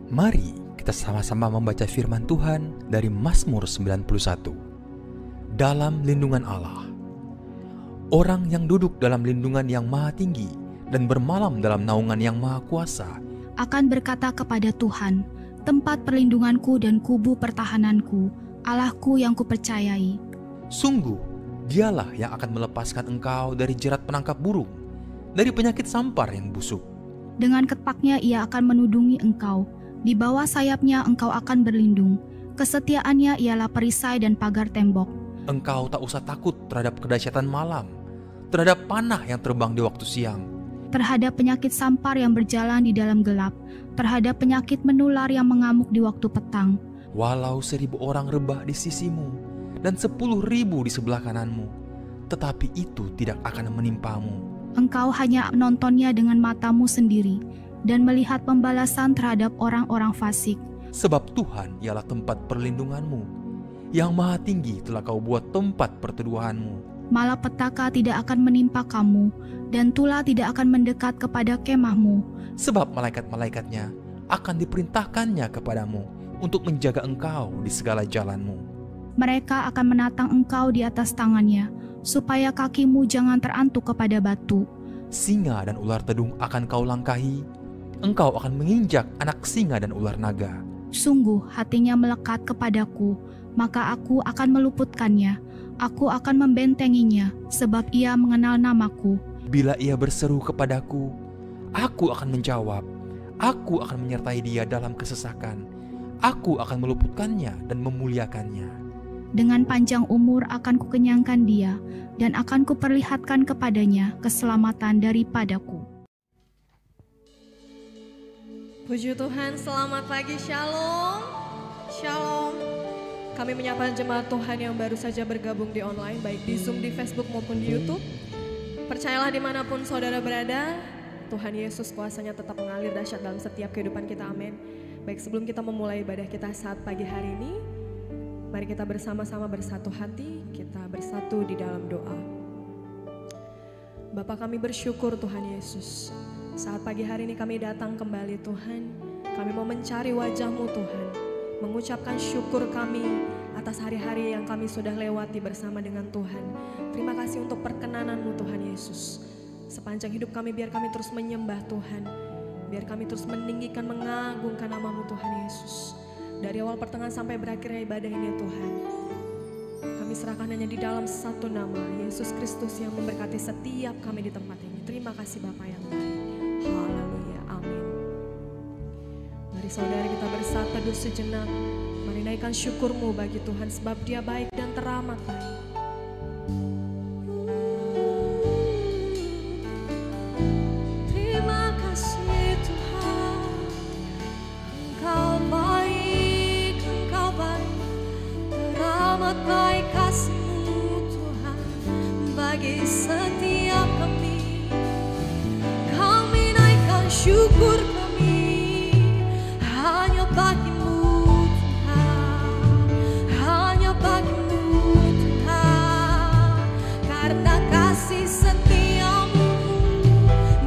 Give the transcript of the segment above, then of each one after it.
Mari kita sama-sama membaca firman Tuhan dari Mazmur 91. Dalam lindungan Allah. Orang yang duduk dalam lindungan yang maha tinggi dan bermalam dalam naungan yang maha kuasa akan berkata kepada Tuhan, tempat perlindunganku dan kubu pertahananku, Allahku yang kupercayai. Sungguh, dialah yang akan melepaskan engkau dari jerat penangkap burung, dari penyakit sampar yang busuk. Dengan ketpaknya ia akan menudungi engkau, di bawah sayapnya engkau akan berlindung. Kesetiaannya ialah perisai dan pagar tembok. Engkau tak usah takut terhadap kedahsyatan malam, terhadap panah yang terbang di waktu siang, terhadap penyakit sampar yang berjalan di dalam gelap, terhadap penyakit menular yang mengamuk di waktu petang. Walau 1.000 orang rebah di sisimu dan 10.000 di sebelah kananmu, tetapi itu tidak akan menimpamu. Engkau hanya menontonnya dengan matamu sendiri dan melihat pembalasan terhadap orang-orang fasik. Sebab Tuhan ialah tempat perlindunganmu, yang maha tinggi telah kau buat tempat perteduhanmu. Malapetaka tidak akan menimpa kamu, dan tulah tidak akan mendekat kepada kemahmu. Sebab malaikat-malaikatnya akan diperintahkannya kepadamu untuk menjaga engkau di segala jalanmu. Mereka akan menatang engkau di atas tangannya, supaya kakimu jangan terantuk kepada batu. Singa dan ular tedung akan kau langkahi, engkau akan menginjak anak singa dan ular naga. Sungguh hatinya melekat kepadaku, maka aku akan meluputkannya. Aku akan membentenginya, sebab ia mengenal namaku. Bila ia berseru kepadaku, aku akan menjawab. Aku akan menyertai dia dalam kesesakan. Aku akan meluputkannya dan memuliakannya. Dengan panjang umur akan kukenyangkan dia, dan akan kuperlihatkan kepadanya keselamatan daripadaku. Puji Tuhan, selamat pagi, shalom. Shalom. Kami menyapa jemaat Tuhan yang baru saja bergabung di online, baik di Zoom, di Facebook maupun di YouTube. Percayalah dimanapun saudara berada, Tuhan Yesus kuasanya tetap mengalir dahsyat dalam setiap kehidupan kita, amin. Baik, sebelum kita memulai ibadah kita saat pagi hari ini, mari kita bersama-sama bersatu hati, kita bersatu di dalam doa. Bapa, kami bersyukur Tuhan Yesus. Saat pagi hari ini kami datang kembali Tuhan, kami mau mencari wajah-Mu Tuhan, mengucapkan syukur kami atas hari-hari yang kami sudah lewati bersama dengan Tuhan. Terima kasih untuk perkenanan-Mu Tuhan Yesus. Sepanjang hidup kami biar kami terus menyembah Tuhan, biar kami terus meninggikan, mengagungkan nama-Mu Tuhan Yesus. Dari awal pertengahan sampai berakhirnya ibadah ini Tuhan, kami serahkan hanya di dalam satu nama, Yesus Kristus yang memberkati setiap kami di tempat ini. Terima kasih Bapa yang baik. Haleluya, amin. Mari saudara kita bersatu teduh sejenak. Mari naikkan syukur-Mu bagi Tuhan, sebab Dia baik dan teramat baik. Terima kasih Tuhan, Engkau baik, teramat baik kasih-Mu Tuhan bagi setiap kami. Kami naikkan syukur kami hanya bagi-Mu Tuhan, hanya bagi-Mu Tuhan, karena kasih setia-Mu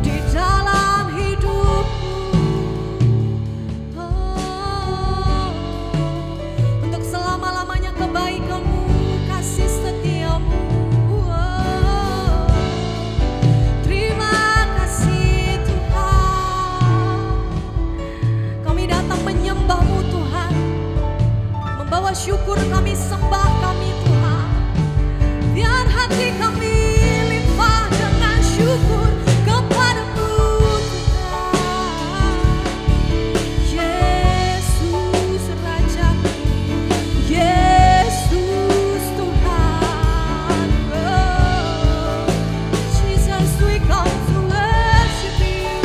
di dalam hidupku. Untuk selama-lamanya kebaikan-Mu, kasih setia-Mu. Terima kasih Tuhan. Kami datang menyembah-Mu Tuhan, membawa syukur kami, sembah kami Tuhan. Biar hati kami limpah dengan syukur kepada-Mu Tuhan. Yesus Rajaku, Yesus Tuhan. Oh, Jesus, we come to worship You.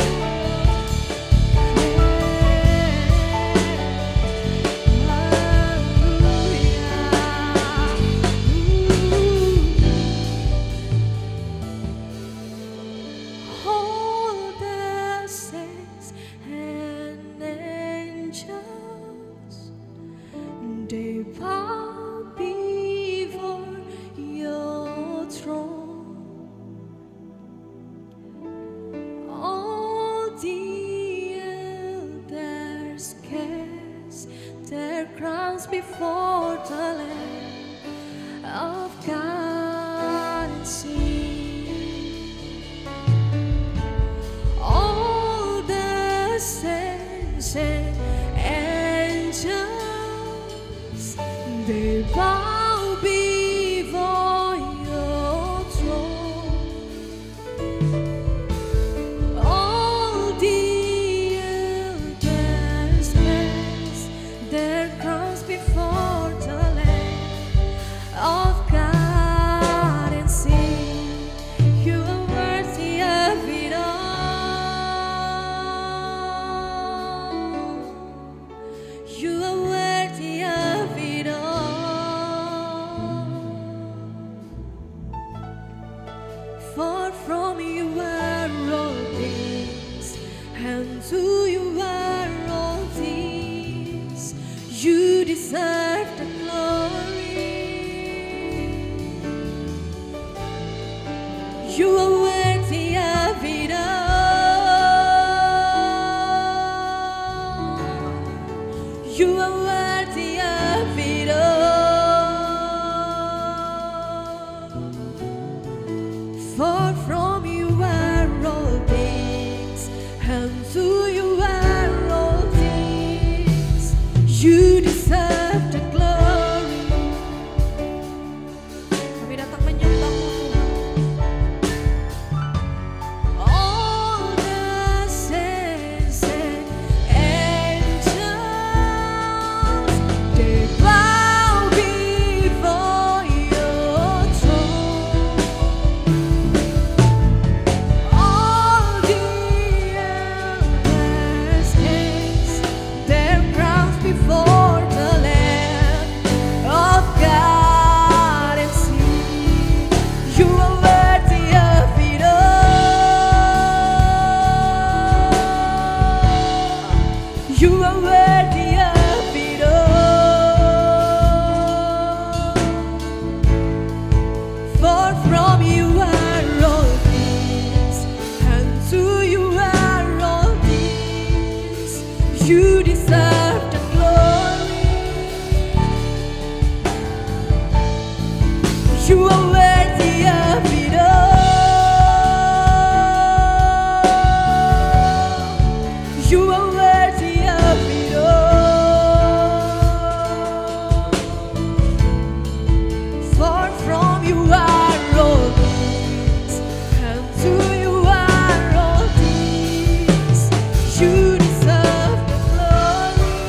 All the saints and angels, they bow before Your throne. All the elders cast their crowns before the Lamb of God and sing. All the saints and angels, they bow before your throne. All the elders cast their crowns before the Lamb of God and sing, you are worthy of it all. You are worthy of it all. For from you are all things, and to you are all things. You deserve the glory. You are worthy of it all. You are worthy of it all. For from you are all things, and to you are all things. You deserve the glory. Kami datang menyembah-Mu Tuhan. All the saints and angels, they bow before your throne. All the elders cast their crowns before the Lamb of God and sing, you are worthy of it all. You are worthy of it all. For from you are all things, and to you are all things. You deserve the glory. You are worthy of it all. You are worthy of it all. For from you are all things, and to you are all things. You deserve the glory.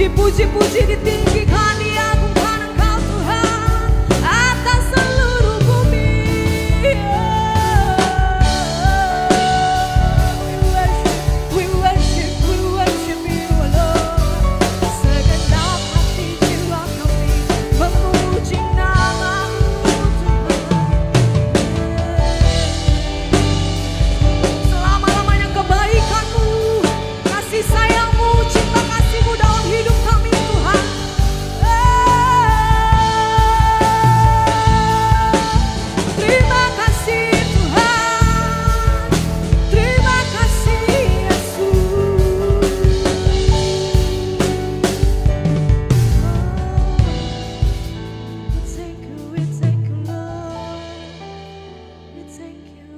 Dipuji-puji, ditinggikan, diagungkan Engkau Tuhan atas seluruh bumi. We worship you Lord. Segenap hati jiwa kami memuji nama-Mu Tuhan. Selama-lamanya kebaikan-Mu, kasih sayang-Mu, cinta kasih-Mu dalam hidup kami Tuhan. Terima kasih Tuhan, terima kasih Yesus. We thank you Lord.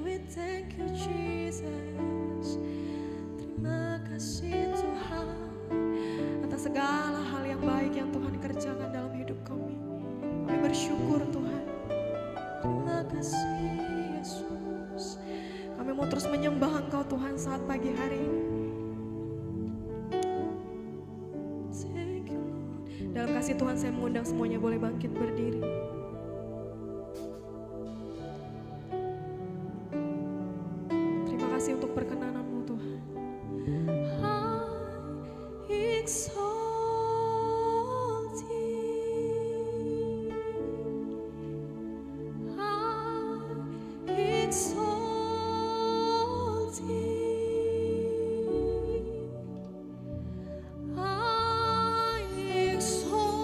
We thank you Jesus. Terima kasih Tuhan atas segala hal yang baik yang Tuhan kerjakan dalam hidup bersyukur Tuhan. Terima kasih Yesus. Kami mau terus menyembah Engkau Tuhan saat pagi hari ini. Thank you, Lord. Dalam kasih Tuhan saya mengundang semuanya boleh bangkit berdiri. Terima kasih untuk perkenanan-Mu Tuhan. I exalt Thee. I exalt Thee. I exalt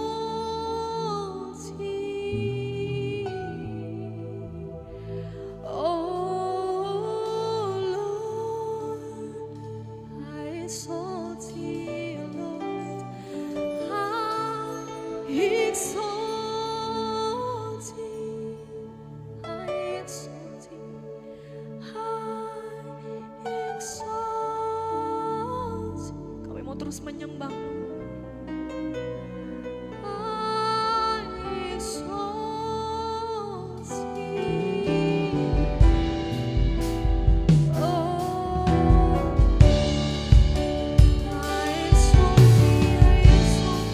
Thee. Oh Lord, I exalt Thee, Lord. I exalt Thee. I exalt Thee. I exalt Thee. Kami mau terus menyembah. I exalt Thee. Oh, I exalt Thee. I exalt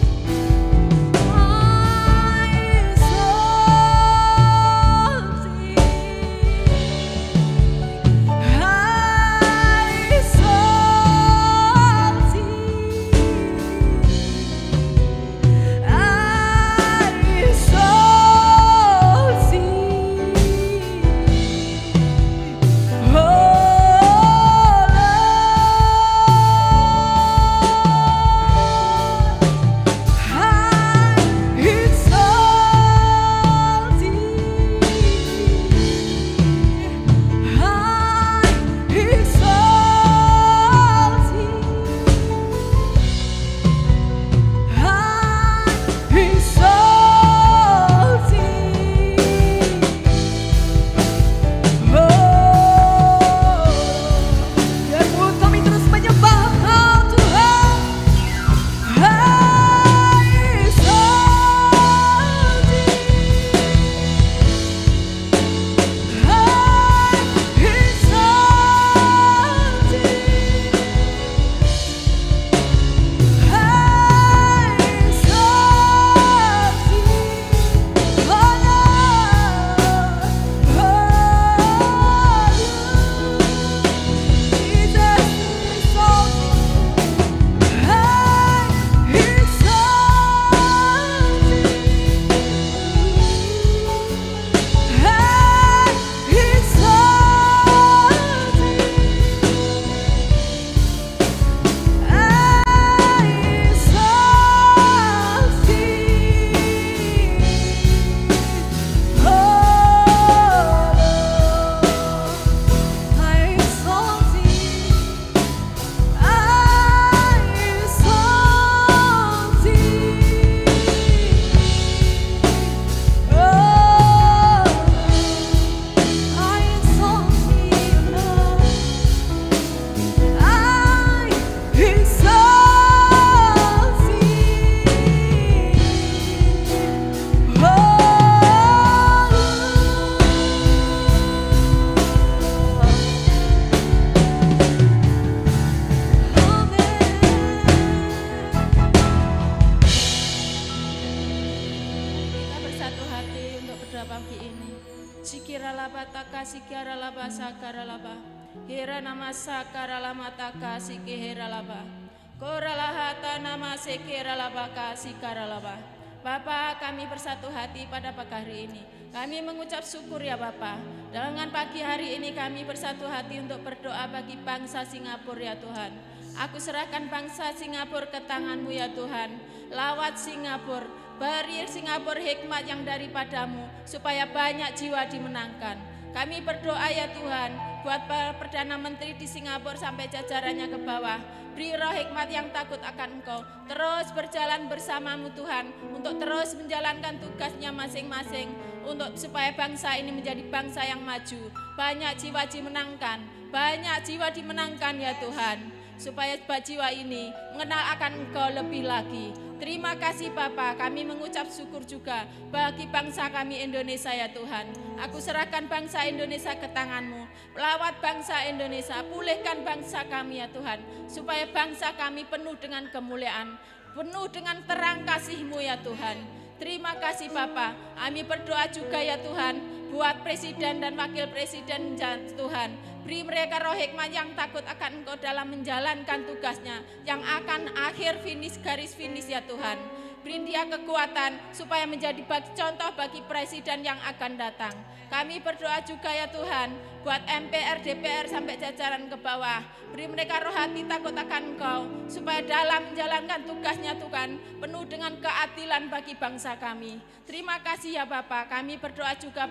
Hira nama sakara lama taka sikihira laba. Koralahata nama sekira laba kasikara laba. Bapa, kami bersatu hati pada pagi hari ini. Kami mengucap syukur ya Bapa. Dengan pagi hari ini kami bersatu hati untuk berdoa bagi bangsa Singapura ya Tuhan. Aku serahkan bangsa Singapura ke tangan-Mu ya Tuhan. Lawat Singapura, beri Singapura hikmat yang daripadamu supaya banyak jiwa dimenangkan. Kami berdoa ya Tuhan, buat Perdana Menteri di Singapura sampai jajarannya ke bawah. Beri roh hikmat yang takut akan Engkau. Terus berjalan bersama-Mu Tuhan, untuk terus menjalankan tugasnya masing-masing, untuk supaya bangsa ini menjadi bangsa yang maju. Banyak jiwa dimenangkan, banyak jiwa dimenangkan ya Tuhan. Supaya jiwa ini mengenal akan Engkau lebih lagi. Terima kasih Bapa, kami mengucap syukur juga bagi bangsa kami Indonesia ya Tuhan. Aku serahkan bangsa Indonesia ke tangan-Mu. Pelawat bangsa Indonesia, pulihkan bangsa kami ya Tuhan. Supaya bangsa kami penuh dengan kemuliaan, penuh dengan terang kasih-Mu ya Tuhan. Terima kasih Bapa, kami berdoa juga ya Tuhan buat presiden dan wakil presiden ya Tuhan. Beri mereka roh hikmat yang takut akan Engkau dalam menjalankan tugasnya yang akan akhir garis finish ya Tuhan. Beri dia kekuatan supaya menjadi contoh bagi presiden yang akan datang. Kami berdoa juga ya Tuhan buat MPR, DPR sampai jajaran ke bawah. Beri mereka roh hati takut akan Engkau supaya dalam menjalankan tugasnya Tuhan penuh dengan keadilan bagi bangsa kami. Terima kasih ya Bapa, kami berdoa juga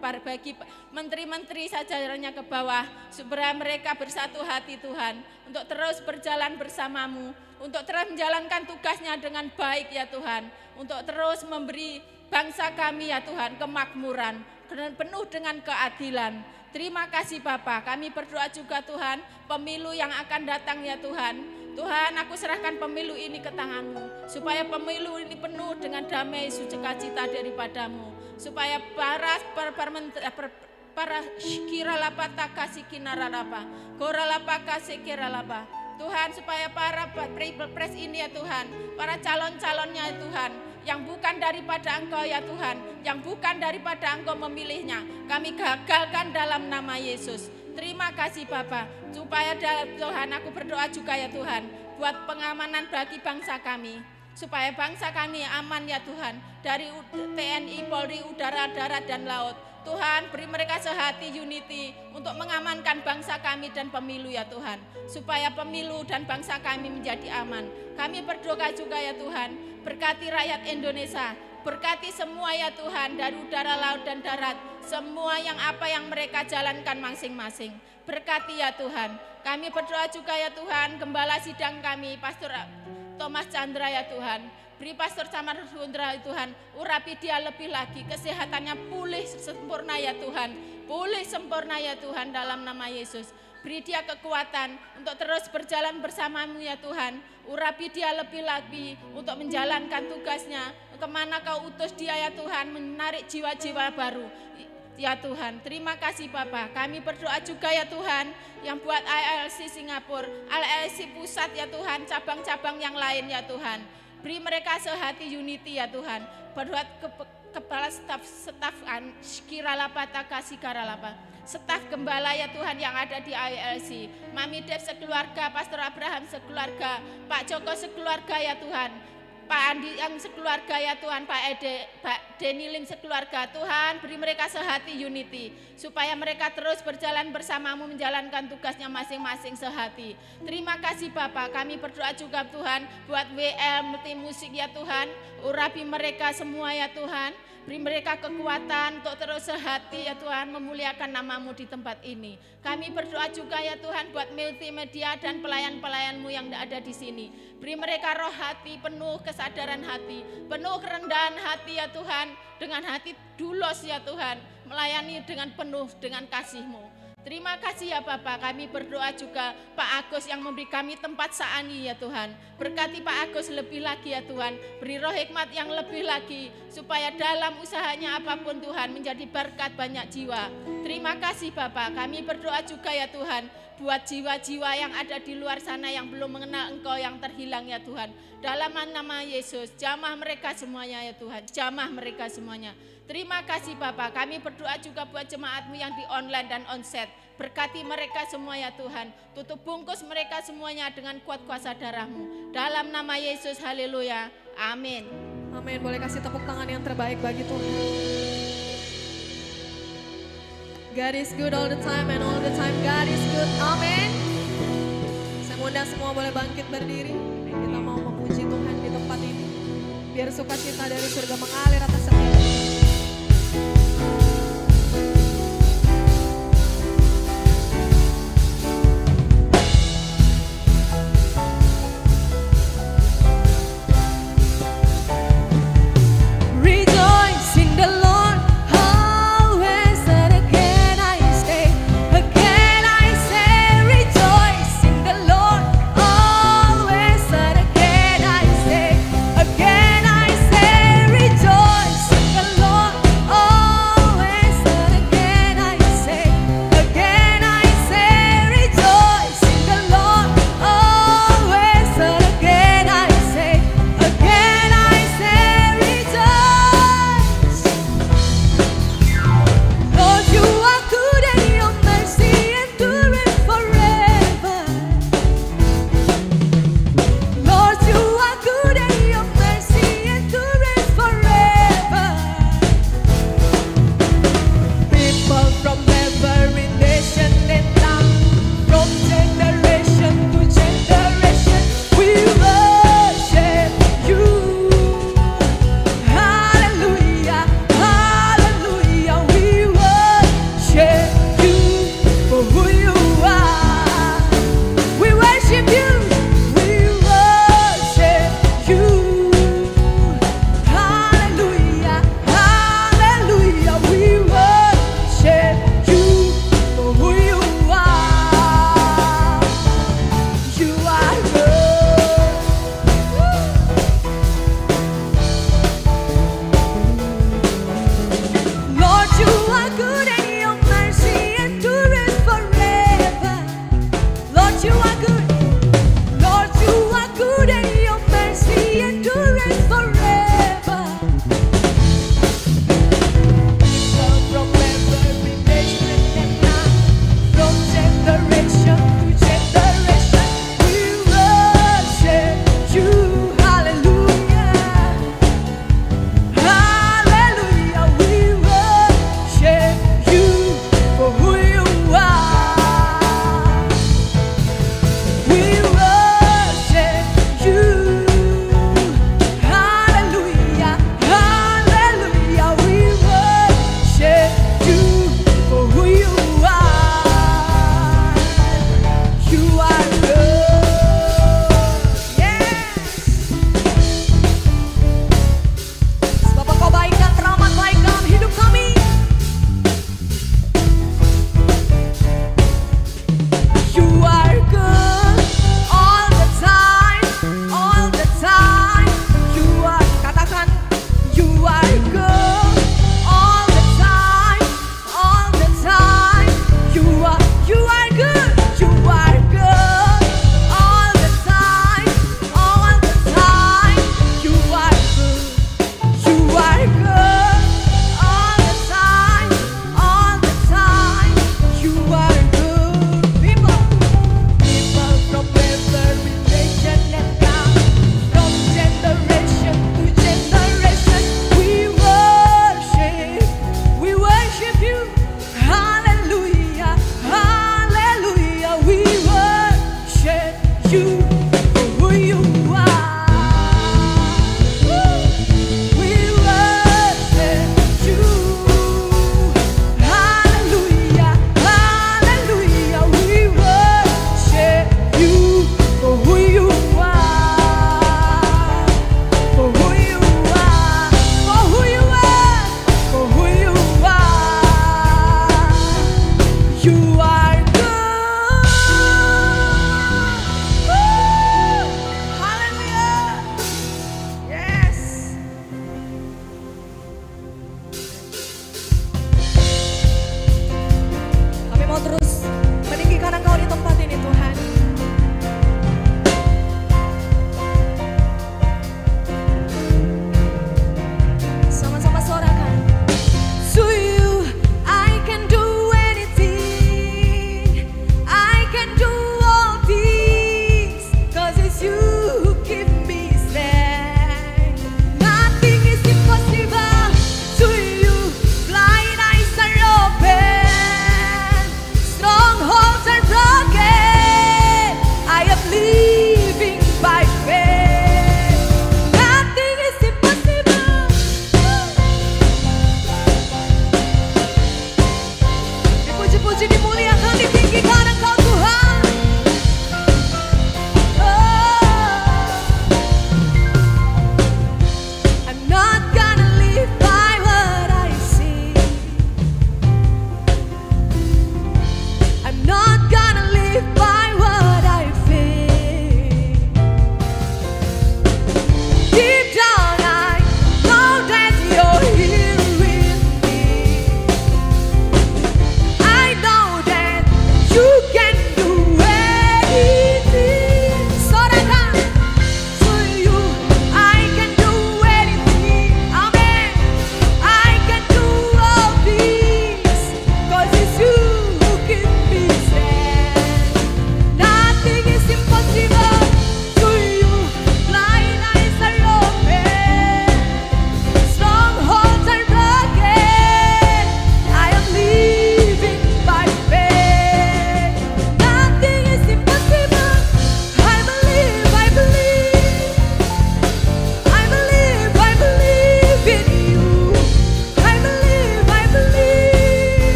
bagi menteri-menteri jajarannya ke bawah supaya mereka bersatu hati Tuhan untuk terus berjalan bersama-Mu, untuk terus menjalankan tugasnya dengan baik ya Tuhan, untuk terus memberi bangsa kami ya Tuhan kemakmuran dan penuh dengan keadilan. Terima kasih Bapa, kami berdoa juga Tuhan pemilu yang akan datang ya Tuhan. Tuhan, aku serahkan pemilu ini ke tangan-Mu, supaya pemilu ini penuh dengan damai sukacita daripada-Mu, supaya para kiralapa takasi kinaralapa, koralapa kasih kiralapa. Tuhan, supaya para pres ini ya Tuhan, para calon-calonnya ya Tuhan, yang bukan daripada Engkau ya Tuhan, yang bukan daripada Engkau memilihnya, kami gagalkan dalam nama Yesus. Terima kasih Bapa, supaya Tuhan aku berdoa juga ya Tuhan, buat pengamanan bagi bangsa kami, supaya bangsa kami aman ya Tuhan, dari TNI, Polri, udara, darat, dan laut. Tuhan, beri mereka sehati unity untuk mengamankan bangsa kami dan pemilu ya Tuhan, supaya pemilu dan bangsa kami menjadi aman. Kami berdoa juga ya Tuhan, berkati rakyat Indonesia, berkati semua ya Tuhan, dari udara, laut, dan darat, semua yang mereka jalankan masing-masing. Berkati ya Tuhan. Kami berdoa juga ya Tuhan, gembala sidang kami, Pastor Thomas Chandra ya Tuhan. Beri Pastor Samar Hundra ya Tuhan, urapi dia lebih lagi, kesehatannya pulih sempurna ya Tuhan. Pulih sempurna ya Tuhan dalam nama Yesus. Beri dia kekuatan untuk terus berjalan bersama-Mu ya Tuhan. Urapi dia lebih lagi untuk menjalankan tugasnya. Kemana Kau utus dia ya Tuhan, menarik jiwa-jiwa baru. Ya Tuhan, terima kasih Bapa. Kami berdoa juga ya Tuhan, yang buat ILC Singapura, ILC Pusat ya Tuhan, cabang-cabang yang lain ya Tuhan. Beri mereka sehati unity ya Tuhan. Berdoa kepala staf kiralapa takasi karalapa. Staf gembala ya Tuhan yang ada di ILC, Mami Dev sekeluarga, Pastor Abraham sekeluarga, Pak Joko sekeluarga ya Tuhan, Pak Andi yang sekeluarga ya Tuhan, Pak Denny Lim sekeluarga. Tuhan, beri mereka sehati unity, supaya mereka terus berjalan bersama-Mu menjalankan tugasnya masing-masing sehati. Terima kasih Bapak, kami berdoa juga Tuhan buat WL tim musik ya Tuhan, urapi mereka semua ya Tuhan. Beri mereka kekuatan untuk terus sehati ya Tuhan, memuliakan nama-Mu di tempat ini. Kami berdoa juga ya Tuhan buat multimedia dan pelayan-pelayan-Mu yang ada di sini. Beri mereka roh hati, penuh kesadaran hati, penuh kerendahan hati ya Tuhan, dengan hati dulos ya Tuhan, melayani dengan penuh dengan kasih-Mu. Terima kasih ya Bapak, kami berdoa juga Pak Agus yang memberi kami tempat saani ya Tuhan. Berkati Pak Agus lebih lagi ya Tuhan, beri roh hikmat yang lebih lagi, supaya dalam usahanya apapun Tuhan menjadi berkat banyak jiwa. Terima kasih Bapak, kami berdoa juga ya Tuhan, buat jiwa-jiwa yang ada di luar sana yang belum mengenal Engkau, yang terhilang ya Tuhan. Dalam nama Yesus, jamah mereka semuanya ya Tuhan, jamah mereka semuanya. Terima kasih Bapak, kami berdoa juga buat jemaat-Mu yang di online dan onset. Berkati mereka semua ya Tuhan, tutup bungkus mereka semuanya dengan kuat kuasa darah-Mu. Dalam nama Yesus, haleluya, amin. Amin, boleh kasih tepuk tangan yang terbaik bagi Tuhan. God is good all the time and all the time God is good, amin. Saya undang semua boleh bangkit berdiri, kita mau memuji Tuhan di tempat ini. Biar sukacita dari surga mengalir atas setiap kita. Rejoice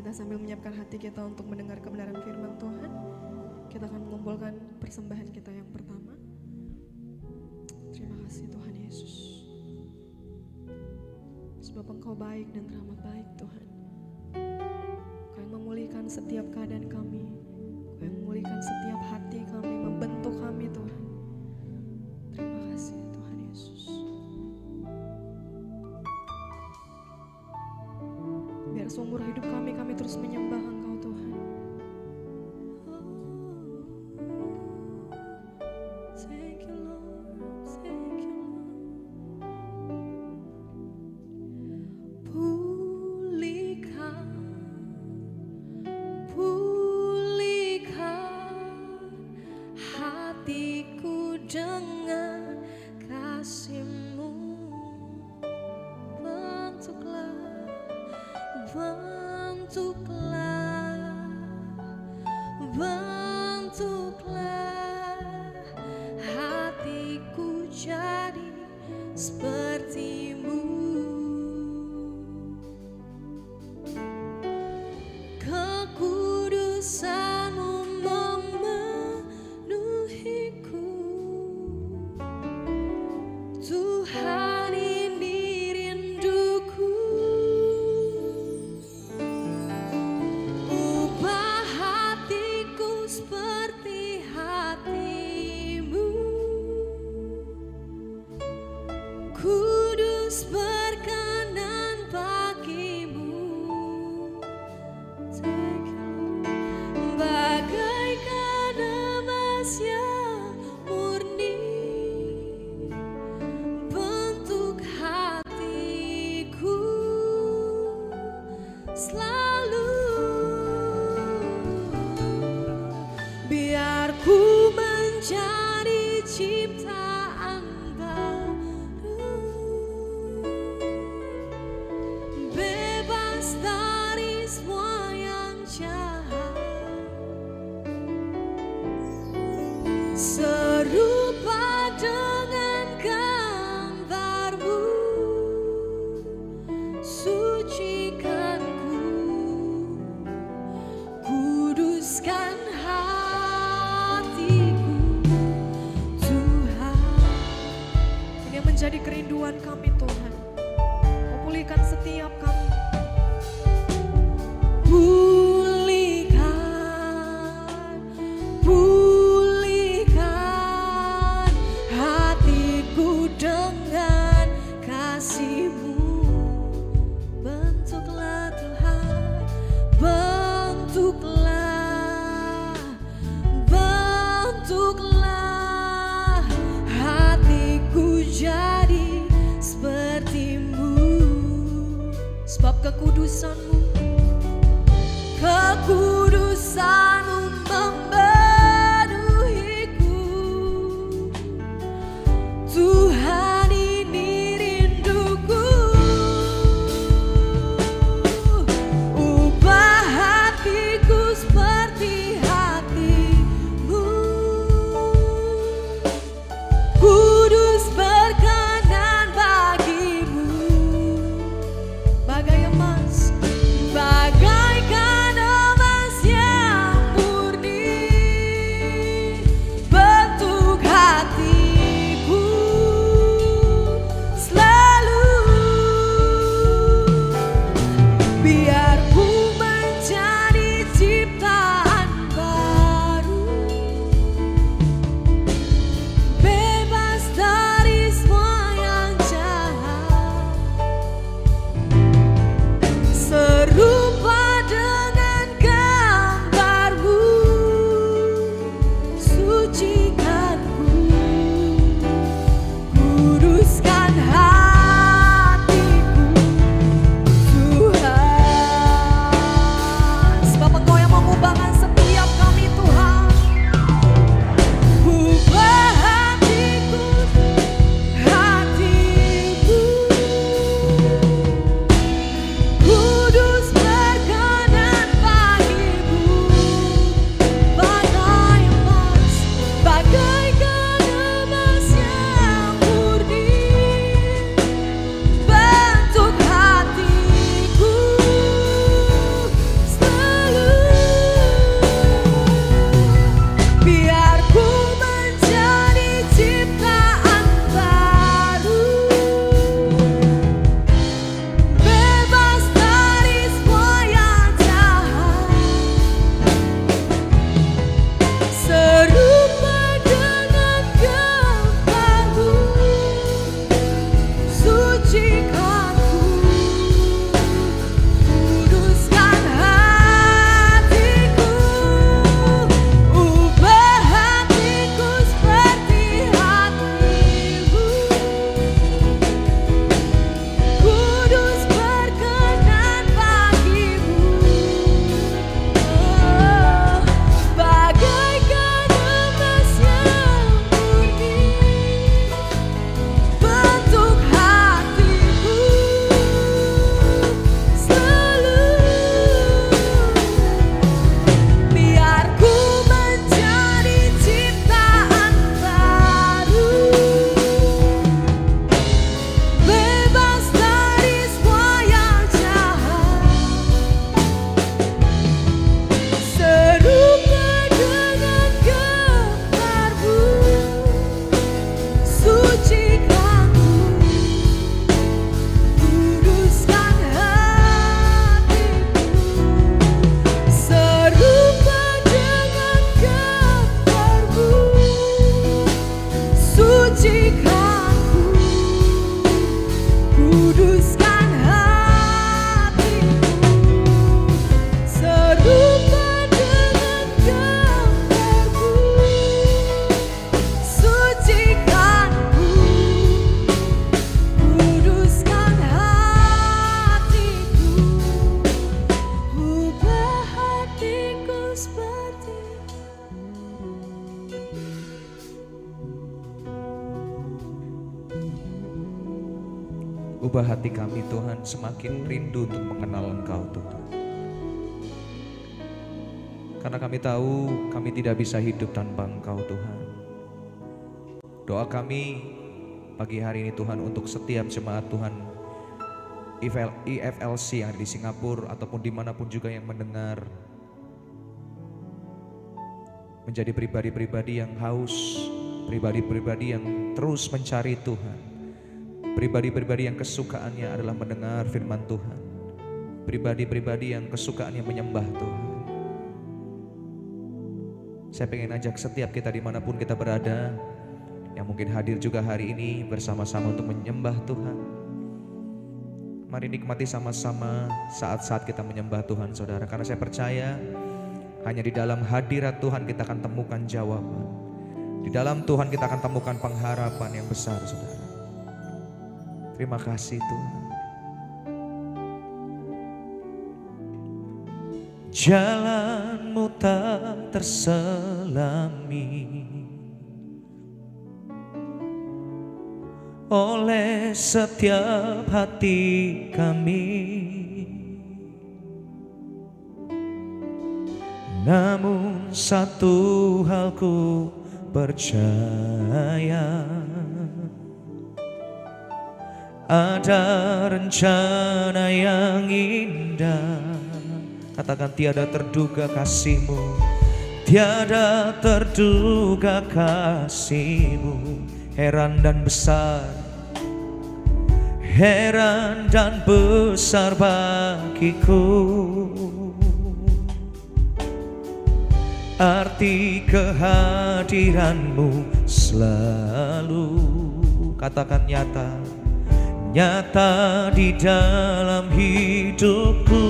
kita sambil menyiapkan hati kita untuk mendengar kebenaran firman Tuhan, kita akan mengumpulkan persembahan kita yang pertama. Terima kasih Tuhan Yesus, sebab Engkau baik dan teramat baik Tuhan. Engkau yang memulihkan setiap keadaan kami, Engkau yang memulihkan setiap hati kami, membentuk kami Tuhan. Terima kasih Tuhan Yesus. Biar seumur hidup kami terus menyembah Engkau Tuhan. Thank you Lord, thank you Lord. Pulihkan hatiku dengan kasih-Mu. Bentuklah hatiku jadi seperti-Mu. Kekudusan-Mu memenuhiku, Tuhan ini rinduku. Ubah hatiku seperti hati-Mu, kudus berkenan bagi-Mu. Bagaikan emas yang murni, bentuk hatiku selalu. Biar ku menjadi ciptaan baru, bebas dari semua yang jahat, serupa dengan gambar-Mu. Sucikanku, kuduskan hatiku, Tuhan. Ini yang menjadi kerinduan kami Tuhan. Kau pulihkan setiap kami. Pulihkan hatiku dengan kasih-Mu. Bentuklah Tuhan, bentuklah hatiku jadi seperti-Mu. Sebab kekudusan-Mu memenuhiku, Tuhan ini rinduku. Ubah hatiku seperti hati-Mu, kudus berkenan bagi-Mu. Bagaikan emas yang murni, bentuk hatiku selalu. Biar ku menjadi ciptaan baru, bebas dari semua yang jahat, serupa dengan gambar-Mu. Sucikanku, kuduskan hatiku, Tuhan. ubah hati kami Tuhan, semakin rindu untuk mengenal Engkau Tuhan. Karena kami tahu kami tidak bisa hidup tanpa Engkau Tuhan. Doa kami pagi hari ini Tuhan untuk setiap jemaat Tuhan IFLC yang ada di Singapura ataupun dimanapun juga yang mendengar, menjadi pribadi-pribadi yang haus, pribadi-pribadi yang terus mencari Tuhan, pribadi-pribadi yang kesukaannya adalah mendengar firman Tuhan, pribadi-pribadi yang kesukaannya menyembah Tuhan. Saya pengen ajak setiap kita dimanapun kita berada, yang mungkin hadir juga hari ini bersama-sama untuk menyembah Tuhan. Mari nikmati sama-sama saat-saat kita menyembah Tuhan saudara. Karena saya percaya hanya di dalam hadirat Tuhan kita akan temukan jawaban. Di dalam Tuhan kita akan temukan pengharapan yang besar saudara. Terima kasih Tuhan. Jalanmu tak terselami oleh setiap hati kami, namun satu hal ku percaya, ada rencana yang indah. Katakan tiada terduga kasih-Mu, tiada terduga kasih-Mu. Heran dan besar, heran dan besar bagiku. Arti kehadiran-Mu selalu, katakan nyata, nyata di dalam hidupku.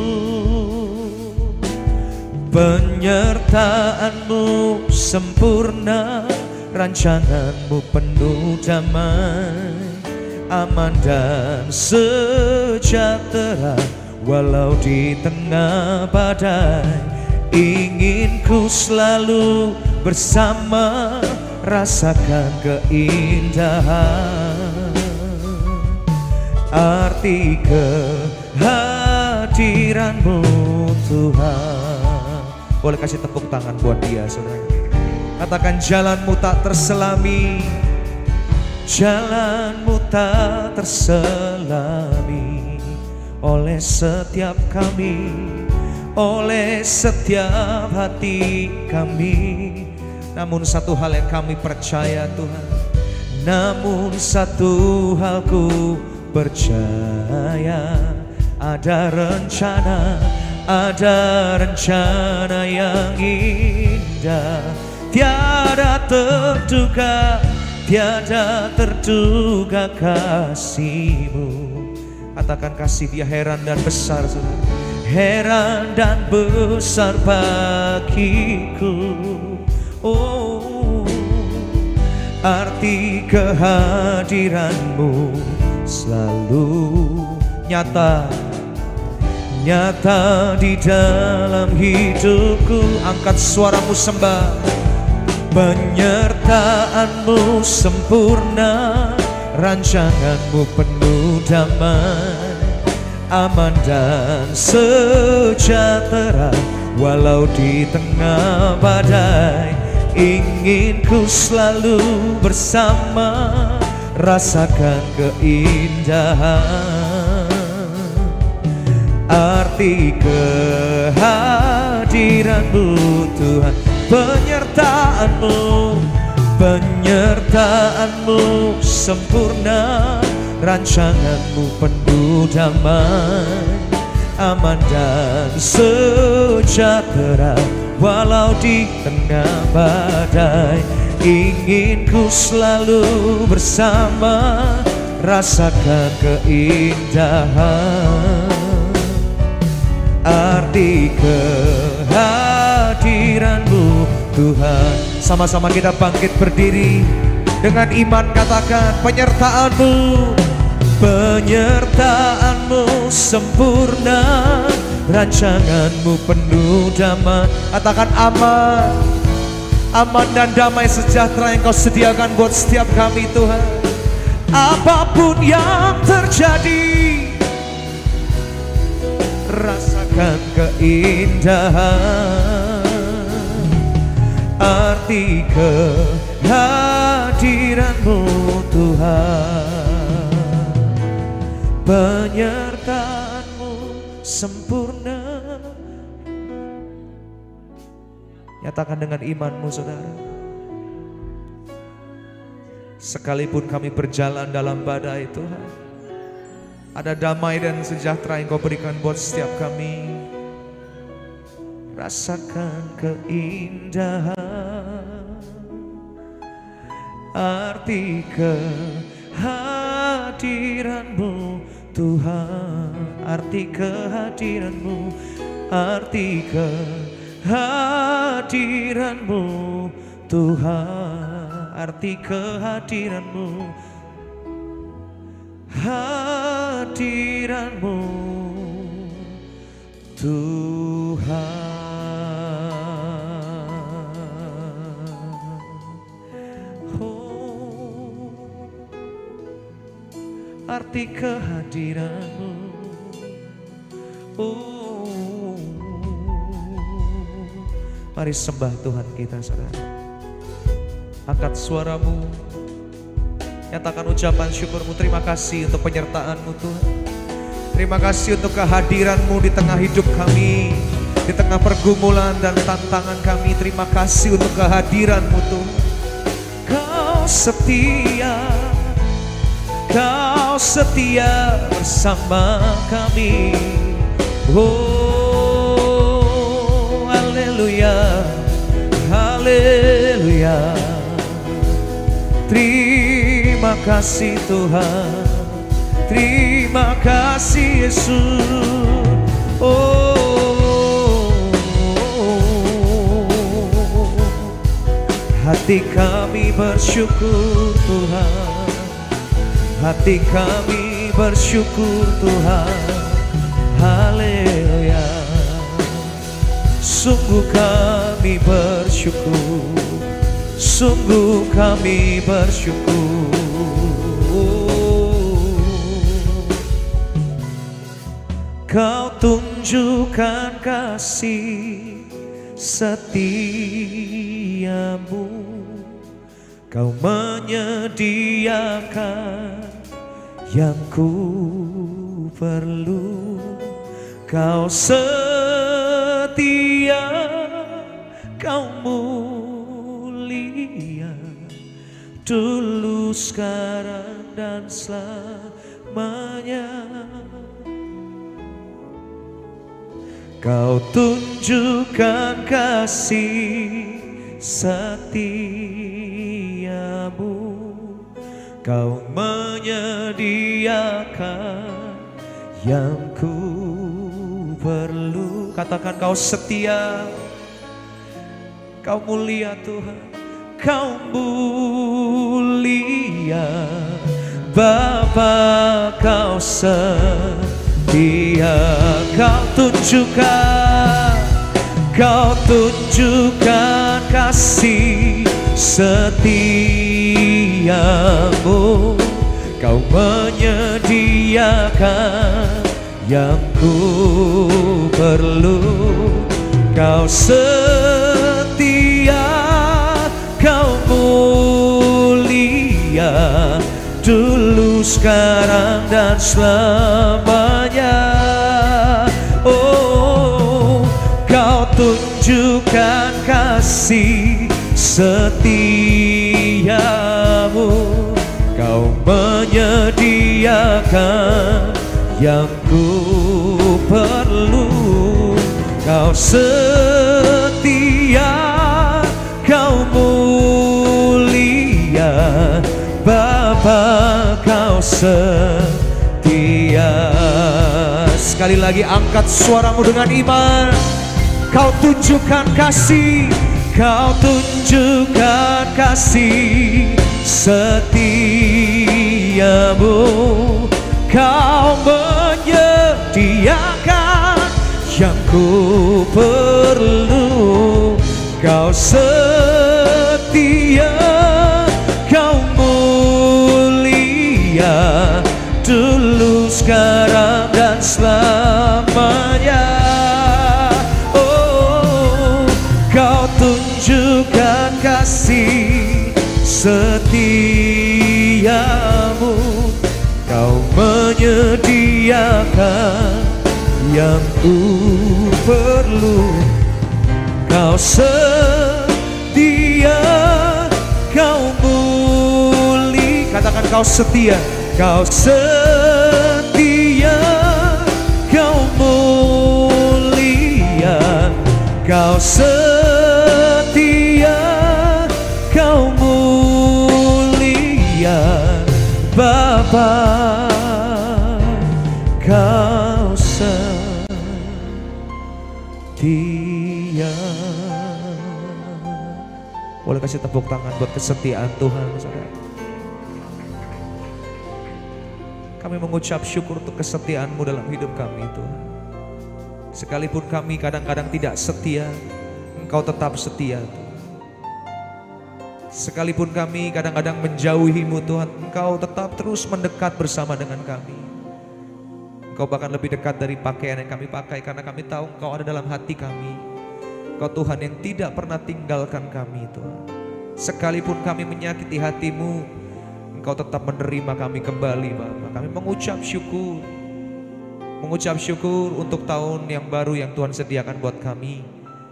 Penyertaan-Mu sempurna, rancangan-Mu penuh damai, aman dan sejahtera. Walau di tengah badai, ingin ku selalu bersama, rasakan keindahan. Arti kehadiran-Mu Tuhan. Boleh kasih tepuk tangan buat dia saudara. Katakan jalan-Mu tak terselami, jalan-Mu tak terselami oleh setiap kami, oleh setiap hati kami. Namun satu hal yang kami percaya Tuhan, namun satu hal ku percaya, ada rencana, ada rencana yang indah. Tiada terduga, tiada terduga kasih-Mu. Katakan kasih Dia heran dan besar saudara. Heran dan besar bagiku. Oh, arti kehadiran-Mu selalu nyata, nyata di dalam hidupku. Angkat suaramu sembah. Penyertaan-Mu sempurna, rancangan-Mu penuh damai, aman dan sejahtera. Walau di tengah badai, ingin ku selalu bersama, rasakan keindahan. Arti kehadiran-Mu Tuhan, penyertaan-Mu, penyertaan-Mu sempurna, rancangan-Mu penuh damai, aman dan sejahtera. Walau di tengah badai, ingin ku selalu bersama, rasakan keindahan. Arti kehadiran-Mu Tuhan. Sama-sama kita bangkit berdiri dengan iman, katakan penyertaan-Mu, penyertaan-Mu sempurna, rancangan-Mu penuh damai. Katakan aman, aman dan damai sejahtera yang Kau sediakan buat setiap kami Tuhan. apapun yang terjadi, rasakan keindahan arti kehadiran-Mu Tuhan. Penyertaan-Mu sempurna. Nyatakan dengan iman-Mu, saudara. Sekalipun kami berjalan dalam badai, Tuhan, ada damai dan sejahtera yang Kau berikan buat setiap kami. Rasakan keindahan arti kehadiran-Mu Tuhan. Arti kehadiran-Mu, arti kehadiran-Mu Tuhan. Arti kehadiran-Mu, hadiran-Mu Tuhan. Oh, arti kehadiran-Mu. Oh, mari sembah Tuhan kita, saudara. Angkat suaramu, nyatakan ucapan syukurmu. Terima kasih untuk penyertaan-Mu Tuhan. Terima kasih untuk kehadiran-Mu di tengah hidup kami, di tengah pergumulan dan tantangan kami. Terima kasih untuk kehadiran-Mu Tuhan. Kau setia, Kau setia bersama kami. Oh, haleluya, haleluya. Terima kasih Tuhan, terima kasih Yesus. Oh, hati kami bersyukur Tuhan, hati kami bersyukur Tuhan. Haleluya. Sungguh kami bersyukur, sungguh kami bersyukur. Kau tunjukkan kasih setiamu, Kau menyediakan yang ku perlu. Kau setia, Kau mulia, dulu, sekarang, dan selamanya. Kau tunjukkan kasih setiamu, Kau menyediakan yang ku perlu. Katakan, Kau setia, Kau mulia Tuhan, Kau mulia Bapa, Kau setia. Kau tunjukkan kasih setiamu, Kau menyediakan yang ku perlu. Kau setia, Kau mulia, dulu, sekarang, dan selamanya. Oh, Kau tunjukkan kasih setiamu, Kau menyediakan yang ku perlu. Kau setia, Kau mulia Bapa, Kau setia. Sekali lagi angkat suaramu dengan iman. Kau tunjukkan kasih, Kau tunjukkan kasih setiamu, Kau menyediakan yang ku perlu. Kau setia, Kau mulia menunjukkan kasih setiamu. Kau menyediakan yang ku perlu. Kau setia, kau mulia. Katakan kau setia, kau setia, kau mulia. Kau setia, kau mulia, Bapa. Kau setia. Boleh kasih tepuk tangan buat kesetiaan Tuhan, saudara. Kami mengucap syukur untuk kesetiaan-Mu dalam hidup kami, Tuhan. Sekalipun kami kadang-kadang tidak setia, Engkau tetap setia, Tuhan. Sekalipun kami kadang-kadang menjauhi-Mu, Tuhan, Engkau tetap terus mendekat bersama dengan kami. Engkau bahkan lebih dekat dari pakaian yang kami pakai, karena kami tahu Engkau ada dalam hati kami. Engkau Tuhan yang tidak pernah tinggalkan kami, Tuhan. Sekalipun kami menyakiti hati-Mu, Engkau tetap menerima kami kembali, Bapa. Kami mengucap syukur. Mengucap syukur untuk tahun yang baru yang Tuhan sediakan buat kami.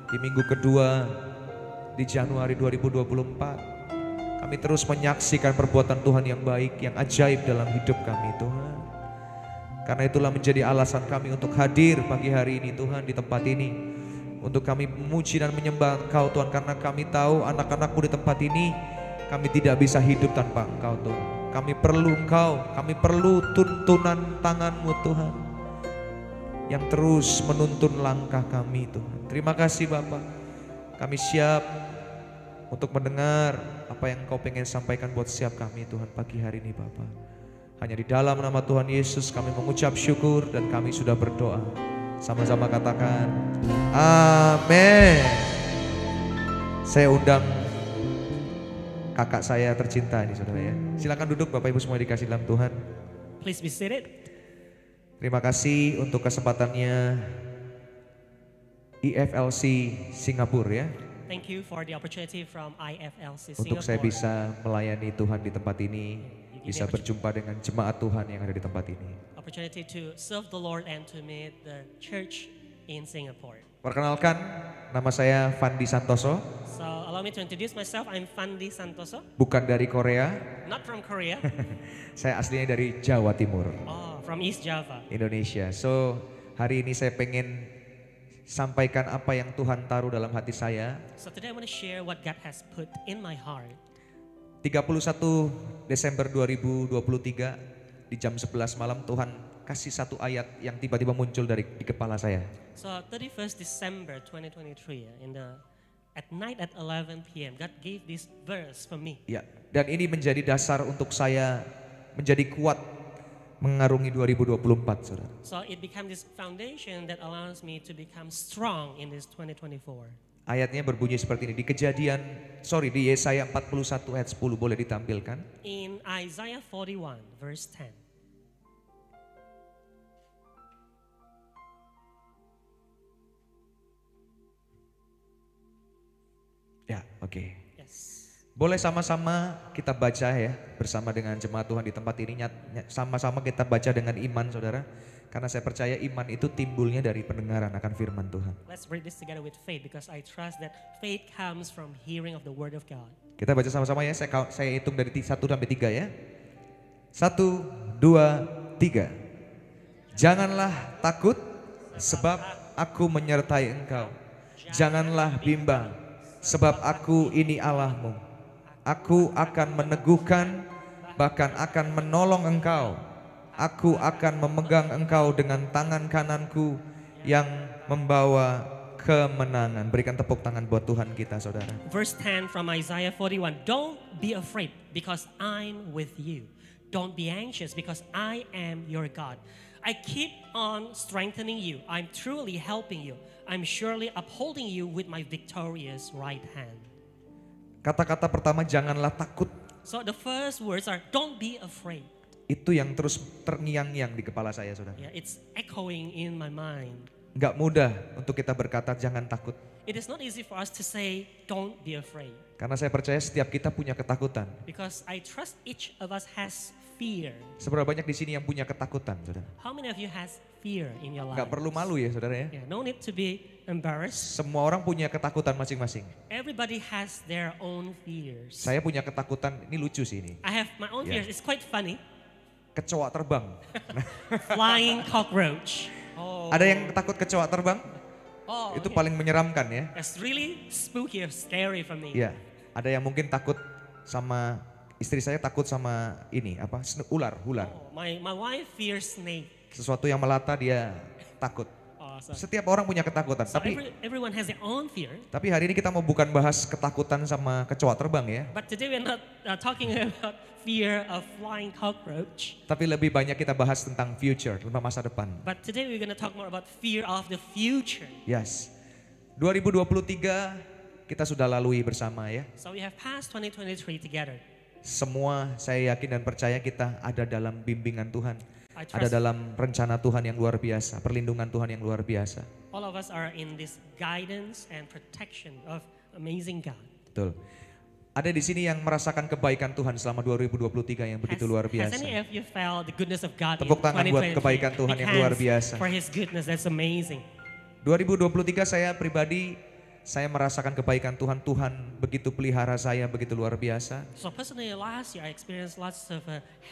Di minggu kedua di Januari 2024. Kami terus menyaksikan perbuatan Tuhan yang baik, yang ajaib dalam hidup kami, Tuhan. Karena itulah menjadi alasan kami untuk hadir pagi hari ini, Tuhan, di tempat ini. Untuk kami memuji dan menyembah Engkau, Tuhan. Karena kami tahu anak-anak-Mu di tempat ini, kami tidak bisa hidup tanpa Engkau, Tuhan. Kami perlu Engkau, kami perlu tuntunan tangan-Mu, Tuhan, yang terus menuntun langkah kami, Tuhan. Terima kasih, Bapak. Kami siap untuk mendengar apa yang Engkau pengen sampaikan buat setiap kami, Tuhan, pagi hari ini, Bapak. Hanya di dalam nama Tuhan Yesus kami mengucap syukur dan kami sudah berdoa. Sama-sama katakan amin. Saya undang kakak saya tercinta ini, saudara, ya. Silakan duduk, Bapak Ibu semua dikasih dalam Tuhan. Please be seated. Terima kasih untuk kesempatannya IFLC Singapura, ya. Thank you for the opportunity from IFLC Untuk Singapore. saya bisa melayani Tuhan di tempat ini, bisa berjumpa dengan jemaat Tuhan yang ada di tempat ini. Opportunity to serve the Lord and to meet the church in Singapore. Perkenalkan, nama saya Fandi Santoso, So allow me to introduce myself. I'm Fandi Santoso, bukan dari Korea, not from Korea. saya aslinya dari Jawa Timur, Oh, from East Java. Indonesia. So hari ini saya pengen sampaikan apa yang Tuhan taruh dalam hati saya. So today I want to share what God has put in my heart. 31 Desember 2023 di jam 11 malam Tuhan kasih satu ayat yang tiba-tiba muncul di kepala saya. So 31st December 2023 at night at 11 p.m. God gave this verse for me. Ya, dan ini menjadi dasar untuk saya menjadi kuat mengarungi 2024, Saudara. So it became this foundation that allows me to become strong in this 2024. Ayatnya berbunyi seperti ini, di Yesaya 41 ayat 10, boleh ditampilkan? In Isaiah 41 verse 10. Ya, oke. Yes. Boleh sama-sama kita baca ya, bersama dengan jemaat Tuhan di tempat ini, sama-sama kita baca dengan iman, Saudara. Karena saya percaya iman itu timbulnya dari pendengaran akan firman Tuhan. Let's read this together with faith because I trust that faith comes from hearing of the word of God. Kita baca sama-sama ya, saya hitung dari 1 sampai 3 ya. 1, 2, 3. Janganlah takut sebab aku menyertai engkau. Janganlah bimbang sebab aku ini Allahmu. Aku akan meneguhkan, bahkan akan menolong engkau. Aku akan memegang engkau dengan tangan kananku yang membawa kemenangan. Berikan tepuk tangan buat Tuhan kita, saudara. Verse 10 from Isaiah 41. Don't be afraid because I'm with you. Don't be anxious because I am your God. I keep on strengthening you. I'm truly helping you. I'm surely upholding you with my victorious right hand. Kata-kata pertama, janganlah takut. So the first words are don't be afraid. Itu yang terus terngiang-ngiang di kepala saya, saudara. Yeah, it's echoing in my mind. nggak mudah untuk kita berkata jangan takut. It is not easy for us to say, don't be afraid. Karena saya percaya setiap kita punya ketakutan. Because I trust each of us has fear. Seberapa banyak di sini yang punya ketakutan, saudara? How many of you has fear in your life? Nggak perlu malu ya, saudara ya. Yeah, no need to be embarrassed. Semua orang punya ketakutan masing-masing. Everybody has their own fears. Saya punya ketakutan, ini lucu sih ini. I have my own Yeah. fears. It's quite funny. Kecoa terbang. Flying cockroach. Oh, Ada yang takut kecoa terbang? oh, Itu okay. paling menyeramkan ya. That's really spooky or scary for me. Iya. Ada yang mungkin takut sama istri saya takut sama ini apa? Ular. Oh, my wife fears snake. Sesuatu yang melata dia takut. So Setiap orang punya ketakutan. everyone has their own fear. Tapi hari ini kita mau bukan bahas ketakutan sama kecoa terbang ya. But today we're not talking about fear of flying cockroach. Tapi lebih banyak kita bahas tentang future, tentang masa depan. But today we're going to talk more about fear of the future. Yes. 2023 kita sudah lalui bersama ya. So we have passed 2023 together. Semua saya yakin dan percaya kita ada dalam bimbingan Tuhan. I Ada trust dalam rencana Tuhan yang luar biasa, perlindungan Tuhan yang luar biasa. all of us are in this guidance and protection of amazing God. Betul. Ada di sini yang merasakan kebaikan Tuhan selama 2023 yang begitu luar Has biasa. any of you felt the goodness of God Tepuk in tangan buat 2023? kebaikan Tuhan Big yang luar hands biasa. For His goodness, that's amazing. 2023 saya pribadi, saya merasakan kebaikan Tuhan. Tuhan begitu pelihara saya, begitu luar biasa. So personally, last year I experienced lots of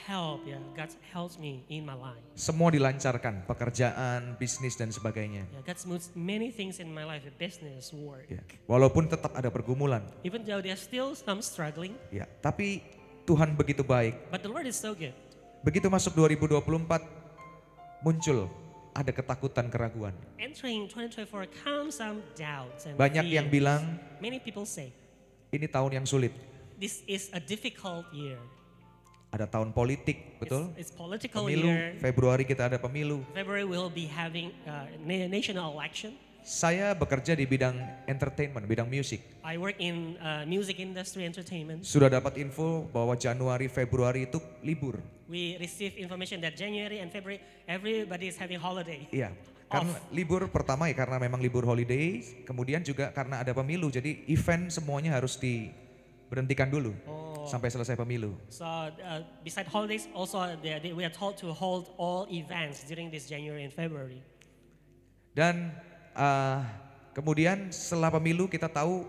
help. Yeah, God helps me in my life. Semua dilancarkan, pekerjaan, bisnis dan sebagainya. Yeah, God moves many things in my life, business, work. Ya. Walaupun tetap ada pergumulan, Even though there's still some struggling, ya, tapi Tuhan begitu baik. but the Lord is so good. Begitu masuk 2024, muncul ada ketakutan, keraguan. Entering 2024 comes some doubts and Banyak yang fears. bilang Many people say ini tahun yang sulit. this is a difficult year. Ada tahun politik, betul? It's political Pemilu, year. Februari kita ada pemilu. February we'll be having national election. Saya bekerja di bidang entertainment, bidang musik. I work in music industry entertainment. Sudah dapat info bahwa Januari, Februari itu libur. We receive information that January and February everybody is having holiday. Iya, karena libur pertama ya karena memang libur holiday, kemudian juga karena ada pemilu, jadi event semuanya harus diberhentikan dulu sampai selesai pemilu. So beside holidays also we are told to hold all events during this January and February. Dan kemudian setelah pemilu kita tahu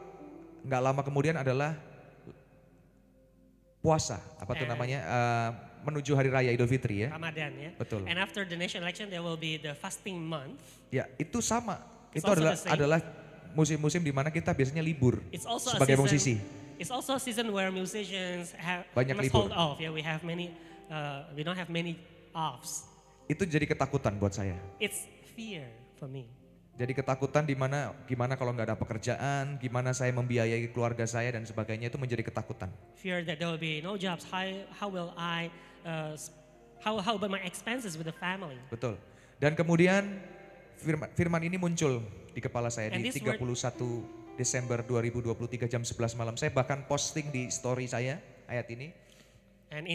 nggak lama kemudian adalah puasa, apa tuh namanya, menuju hari raya Idul Fitri ya. Ramadan ya. Betul. And after the national election there will be the fasting month. Ya itu sama, It's itu also the same. adalah musim-musim di mana kita biasanya libur It's also sebagai a season, musisi. It's also a season where musicians Banyak must libur. hold off. Yeah, we don't have many offs. Itu jadi ketakutan buat saya. It's fear for me. Jadi ketakutan di mana gimana kalau nggak ada pekerjaan, gimana saya membiayai keluarga saya dan sebagainya itu menjadi ketakutan. Fear that there will be no jobs. How will I? How about my expenses with the family? Betul. Dan kemudian firman ini muncul di kepala saya And di this 31 Desember 2023 jam 11 malam. Saya bahkan posting di story saya ayat ini. And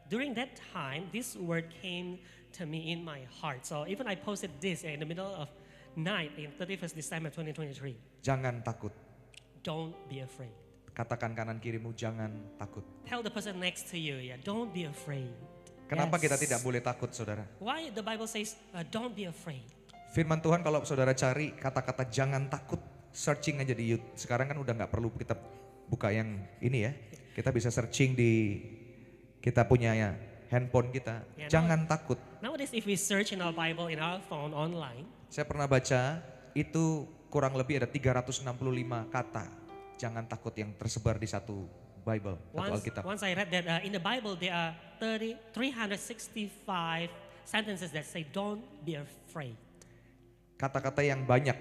during that time, this word came to me in my heart. So even I posted this in the middle of night in 31st December 2023. Jangan takut. Don't be afraid. Katakan kanan kirimu jangan takut. Tell the person next to you, yeah, don't be afraid. Kenapa Yes. kita tidak boleh takut, saudara? Why the Bible says, don't be afraid? Firman Tuhan kalau saudara cari kata-kata jangan takut, searching aja di YouTube. Sekarang kan udah nggak perlu kita buka yang ini ya. Kita bisa searching di kita punya ya, handphone kita. Ya, Jangan takut. Nowadays, if we search in our Bible, in our phone, online, Saya pernah baca itu kurang lebih ada 365 kata jangan takut yang tersebar di satu Bible, satu Alkitab. once I read that in the Bible, there are 365 sentences that say, don't be afraid. Kata-kata yang banyak.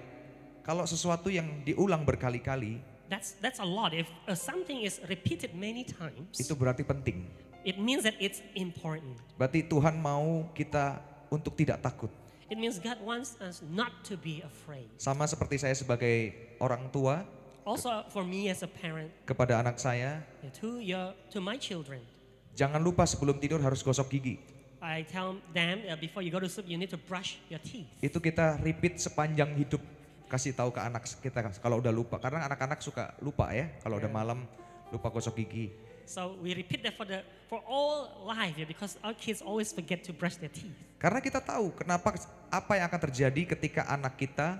Kalau sesuatu yang diulang berkali-kali, That's a lot. If something is repeated many times, itu berarti penting. it means that it's important. Berarti Tuhan mau kita untuk tidak takut. It means God wants us not to be afraid. Sama seperti saya sebagai orang tua Also for me as a parent, kepada anak saya, to my children, jangan lupa sebelum tidur harus gosok gigi. I tell them before you go to sleep, you need to brush your teeth. Itu kita repeat sepanjang hidup. Kasih tahu ke anak kita kalau udah lupa. Karena anak-anak suka lupa ya. Kalau udah malam lupa gosok gigi. So we repeat that for all life, because our kids always forget to brush their teeth. Karena kita tahu apa yang akan terjadi ketika anak kita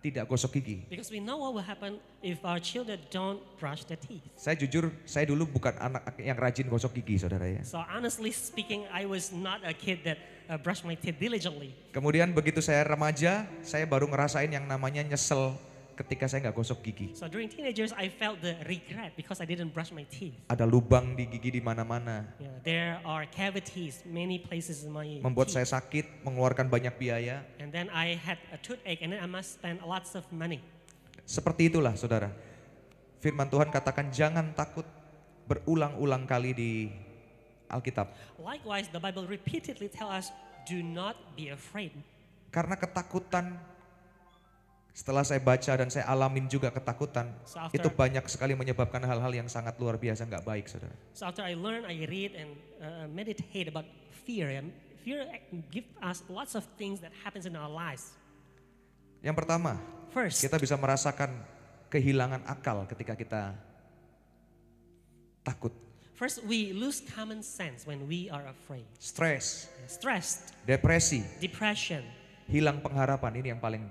tidak gosok gigi. Because we know what will happen if our children don't brush their teeth. Saya jujur, saya dulu bukan anak yang rajin gosok gigi, saudara ya. So honestly speaking, I was not a kid that brushed my teeth diligently. Kemudian begitu saya remaja, saya baru ngerasain yang namanya nyesel ketika saya nggak gosok gigi. So during teenagers, I felt the regret because I didn't brush my teeth. Ada lubang di gigi di mana-mana. Yeah, there are cavities many places in my Membuat teeth. saya sakit, mengeluarkan banyak biaya. And then I had a toothache and then I must spend lots of money. Seperti itulah saudara. Firman Tuhan katakan jangan takut, berulang-ulang kali di Alkitab. Likewise, the Bible repeatedly tell us, do not be afraid. Karena ketakutan, setelah saya baca dan saya alamin juga ketakutan, So after- itu banyak sekali menyebabkan hal-hal yang sangat luar biasa nggak baik saudara. So after I learn, I read and meditate about fear. And fear gives us lots of things that happens in our lives. Yang pertama, First, kita bisa merasakan kehilangan akal ketika kita takut, we lose common sense when we are afraid. stres, Stressed, depresi, depression, hilang pengharapan, ini yang paling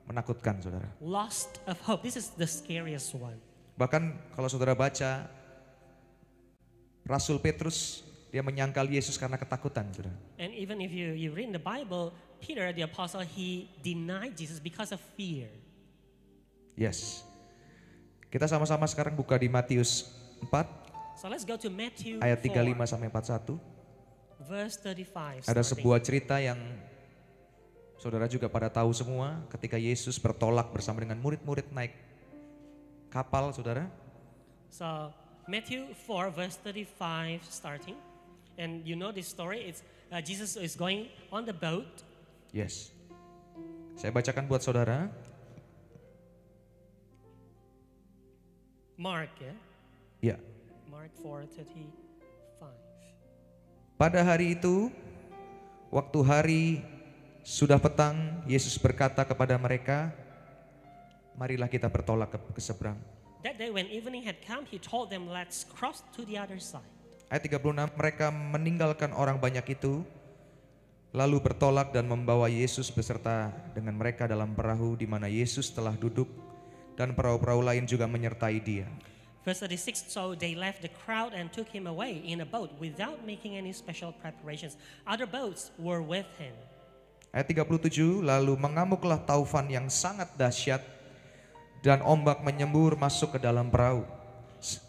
menakutkan saudara. lost of hope. This is the scariest one. Bahkan kalau saudara baca, Rasul Petrus, dia menyangkal Yesus karena ketakutan saudara. And even if you read in the Bible, Peter, the apostle, he denied Jesus because of fear. Yes. Kita sama-sama sekarang buka di Matius 4 So let's go to Matthew ayat 35 4, sampai 41. verse 35. Ada starting. sebuah cerita yang saudara juga pada tahu semua ketika Yesus bertolak bersama dengan murid-murid naik kapal saudara. So Matthew 4 verse 35 starting. And you know this story, it's Jesus is going on the boat. Yes. Saya bacakan buat saudara. Mark, ya. Ya. Mark 4:35. Pada hari itu, waktu hari sudah petang, Yesus berkata kepada mereka, marilah kita bertolak ke seberang. That day when evening had come, he told them, let's cross to the other side. Ayat 36, mereka meninggalkan orang banyak itu, lalu bertolak dan membawa Yesus beserta dengan mereka dalam perahu di mana Yesus telah duduk, dan perahu-perahu lain juga menyertai dia. Verse 36, so they left the crowd and took him away in a boat without making any special preparations. Other boats were with him. Ayat 37, lalu mengamuklah taufan yang sangat dahsyat dan ombak menyembur masuk ke dalam perahu,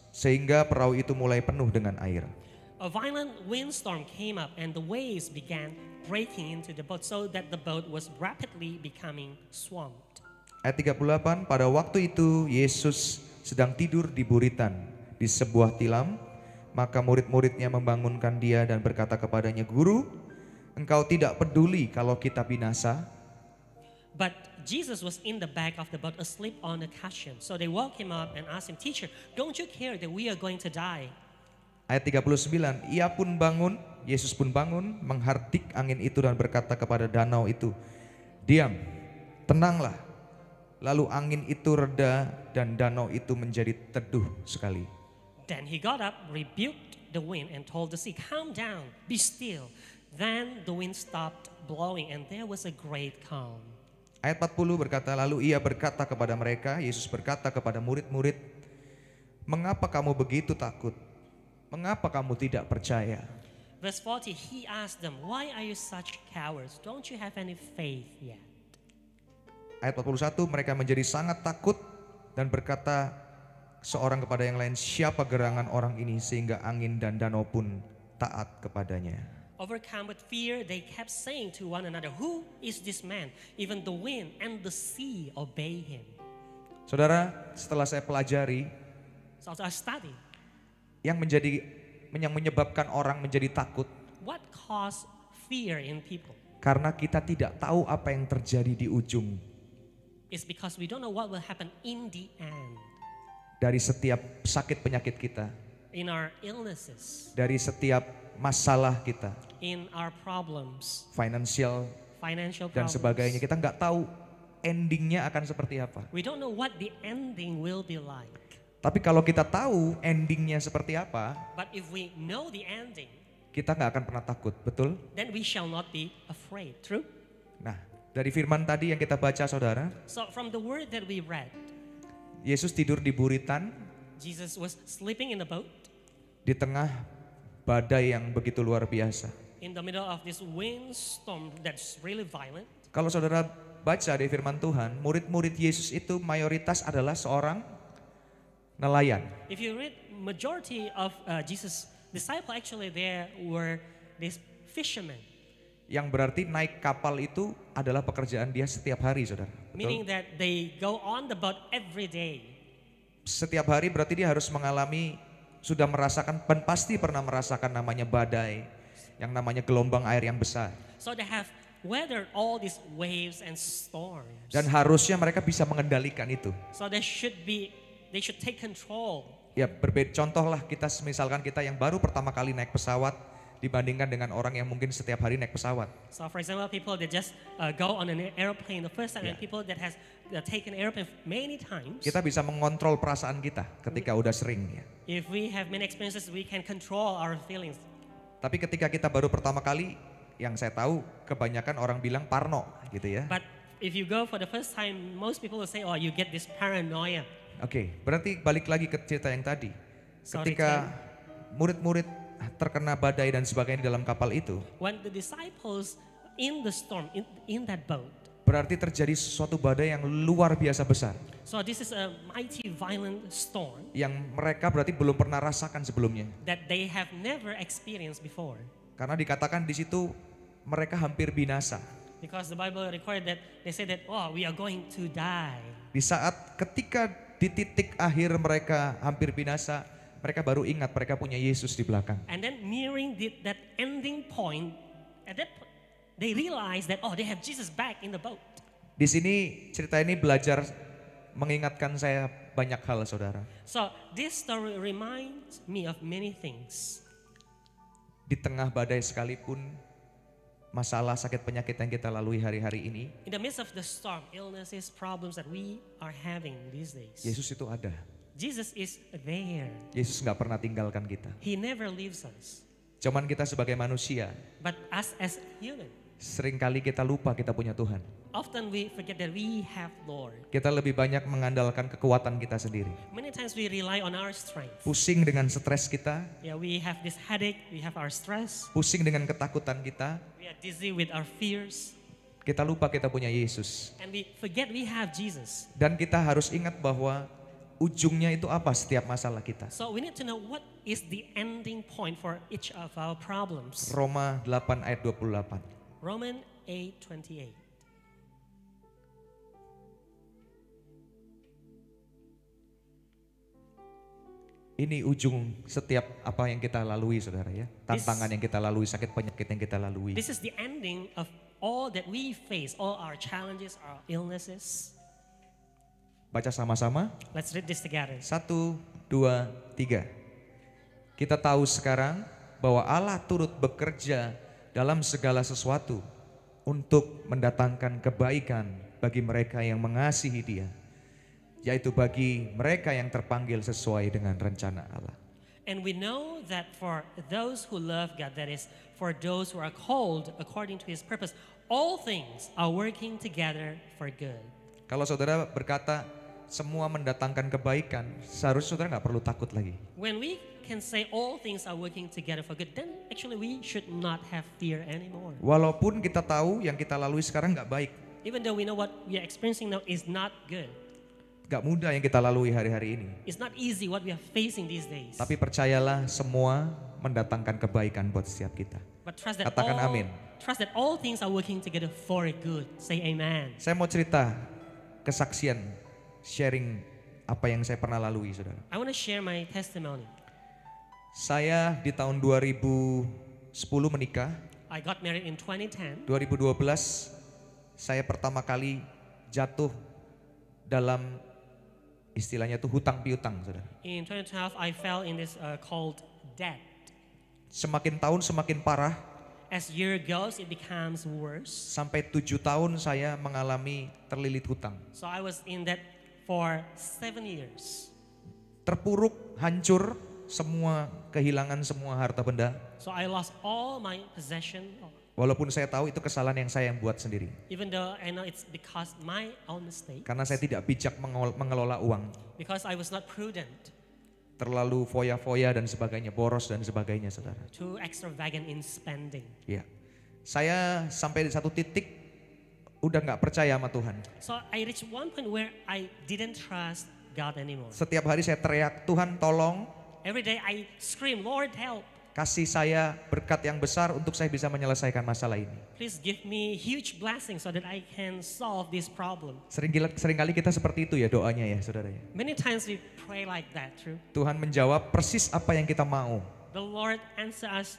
sehingga perahu itu mulai penuh dengan air. A violent windstorm came up and the waves began breaking into the boat so that the boat was rapidly becoming swamped. Ayat 38, pada waktu itu Yesus sedang tidur di buritan di sebuah tilam, maka murid-muridnya membangunkan dia dan berkata kepadanya, Guru, engkau tidak peduli kalau kita binasa? But Jesus was in the back of the boat asleep on a cushion. So they woke him up and asked him, Teacher, don't you care that we are going to die? Ayat 39, ia pun bangun, Yesus pun bangun, menghardik angin itu dan berkata kepada danau itu, diam, tenanglah. Lalu angin itu reda dan danau itu menjadi teduh sekali. Then he got up, rebuked the wind and told the sea, calm down, be still. Then the wind stopped blowing and there was a great calm. Ayat 40 berkata, lalu ia berkata kepada mereka, Yesus berkata kepada murid-murid, mengapa kamu begitu takut? Mengapa kamu tidak percaya? Verse 40, he asked them, why are you such cowards? Don't you have any faith yet? Ayat 41, mereka menjadi sangat takut dan berkata seorang kepada yang lain, siapa gerangan orang ini sehingga angin dan danau pun taat kepadanya. Overcome with fear, they kept saying to one another, who is this man? Even the wind and the sea obey him. Saudara, setelah saya pelajari, So I study, yang menyebabkan orang menjadi takut what caused fear in people? karena kita tidak tahu apa yang terjadi di ujung It's because we don't know what will happen in the end. dari setiap sakit penyakit kita, In our illnesses, dari setiap masalah kita, in our problems, financial financial dan problems. sebagainya, kita nggak tahu endingnya akan seperti apa. We don't know what the ending will be like. Tapi kalau kita tahu endingnya seperti apa, But if we know the ending, kita nggak akan pernah takut, betul? then we shall not be afraid. True? Nah, dari firman tadi yang kita baca saudara, So from the word that we read, Yesus tidur di buritan Jesus was sleeping in the boat di tengah badai yang begitu luar biasa. in the middle of this windstorm that's really violent. Kalau saudara baca di firman Tuhan, murid-murid Yesus itu mayoritas adalah seorang nelayan. If you read majority of Jesus' disciple, actually there were these fishermen, Yang berarti naik kapal itu adalah pekerjaan dia setiap hari, saudara. meaning Betul? that they go on the boat every day. Setiap hari berarti dia harus mengalami, sudah merasakan, dan pasti pernah merasakan namanya badai, yang namanya gelombang air yang besar. So they have weathered all these waves and storms. Dan harusnya mereka bisa mengendalikan itu. So they should take control. Ya berbeda, contohlah kita misalkan kita yang baru pertama kali naik pesawat dibandingkan dengan orang yang mungkin setiap hari naik pesawat. So for example, people that just go on an airplane the first time, and Yeah. people that has taken airplane many times. Kita bisa mengontrol perasaan kita ketika udah sering ya. If we have many experiences, we can control our feelings. Tapi ketika kita baru pertama kali, yang saya tahu kebanyakan orang bilang parno gitu ya. But if you go for the first time, most people will say, oh, you get this paranoia. Oke, berarti balik lagi ke cerita yang tadi. Sorry, Ketika murid-murid terkena badai dan sebagainya di dalam kapal itu, When the disciples in the storm, in that boat, berarti terjadi sesuatu badai yang luar biasa besar. so this is a mighty violent storm Yang mereka berarti belum pernah rasakan sebelumnya. that they have never experienced before. Karena dikatakan di situ mereka hampir binasa. Because the Bible recorded that they say that, oh, we are going to die. Di saat ketika di titik akhir mereka hampir binasa, mereka baru ingat mereka punya Yesus di belakang. And then nearing that ending point, at that point, they realize that, oh, they have Jesus back in the boat. Di sini cerita ini belajar mengingatkan saya banyak hal, saudara. So this story reminds me of many things. Di tengah badai sekalipun, masalah sakit penyakit yang kita lalui hari-hari ini, In the midst of the storm, illnesses, problems that we are having these days, Yesus itu ada. Jesus is there. Yesus nggak pernah tinggalkan kita. He never leaves us. Cuman kita sebagai manusia, But us as human, seringkali kita lupa kita punya Tuhan. often we forget that we have Lord. Kita lebih banyak mengandalkan kekuatan kita sendiri. Many times we rely on our strength. Pusing dengan stres kita, Yeah, we have this headache, we have our stress, pusing dengan ketakutan kita, we are dizzy with our fears, kita lupa kita punya Yesus. and we forget we have Jesus. Dan kita harus ingat bahwa ujungnya itu apa setiap masalah kita. So we need to know what is the ending point for each of our problems. Roma 8 ayat 28. Romans 8:28. Ini ujung setiap apa yang kita lalui, saudara ya. Tantangan yang kita lalui, sakit penyakit yang kita lalui. This is the ending of all that we face, all our challenges, our illnesses. Baca sama-sama. Let's read this together. 1, 2, 3. Kita tahu sekarang bahwa Allah turut bekerja dalam segala sesuatu untuk mendatangkan kebaikan bagi mereka yang mengasihi Dia, yaitu bagi mereka yang terpanggil sesuai dengan rencana Allah. And we know that for those who love God, that is, for those who are called according to His purpose, all things are working together for good. Kalau saudara berkata semua mendatangkan kebaikan, seharusnya saudara nggak perlu takut lagi. When we can say all things are working together for good, then actually we should not have fear anymore. Walaupun kita tahu yang kita lalui sekarang nggak baik, Even though we know what we are experiencing now is not good. nggak mudah yang kita lalui hari-hari ini. It's not easy what we are facing these days. Tapi percayalah semua mendatangkan kebaikan buat setiap kita. But trust that Katakan amin. all things are working together for good. Say amen. Saya mau cerita kesaksian, sharing apa yang saya pernah lalui, saudara. I want to share my testimony. Saya di tahun 2010 menikah, I got married in 2010. 2012 saya pertama kali jatuh dalam istilahnya tuh hutang piutang, saudara. In 2012, I fell in this called debt. Semakin tahun semakin parah, As year goes, it becomes worse. sampai 7 tahun saya mengalami terlilit hutang. So I was in that for 7 years. Terpuruk, hancur, semua kehilangan semua harta benda. So I lost all my possession, Walaupun saya tahu itu kesalahan yang saya yang buat sendiri. even though I know it's because my own mistake. Karena saya tidak bijak mengelola uang. Because I was not prudent, Terlalu foya-foya dan sebagainya, boros dan sebagainya, saudara. too extravagant in spending. Ya, saya sampai di satu titik udah nggak percaya sama Tuhan. So I reached one point where I didn't trust God anymore. Setiap hari saya teriak, Tuhan tolong Every day I scream, Lord help. kasih saya berkat yang besar untuk saya bisa menyelesaikan masalah ini. Please give me huge blessings so that I can solve this problem. Seringkali kita seperti itu ya doanya ya saudara ya. Many times we pray like that, true. Tuhan menjawab persis apa yang kita mau. The Lord answers us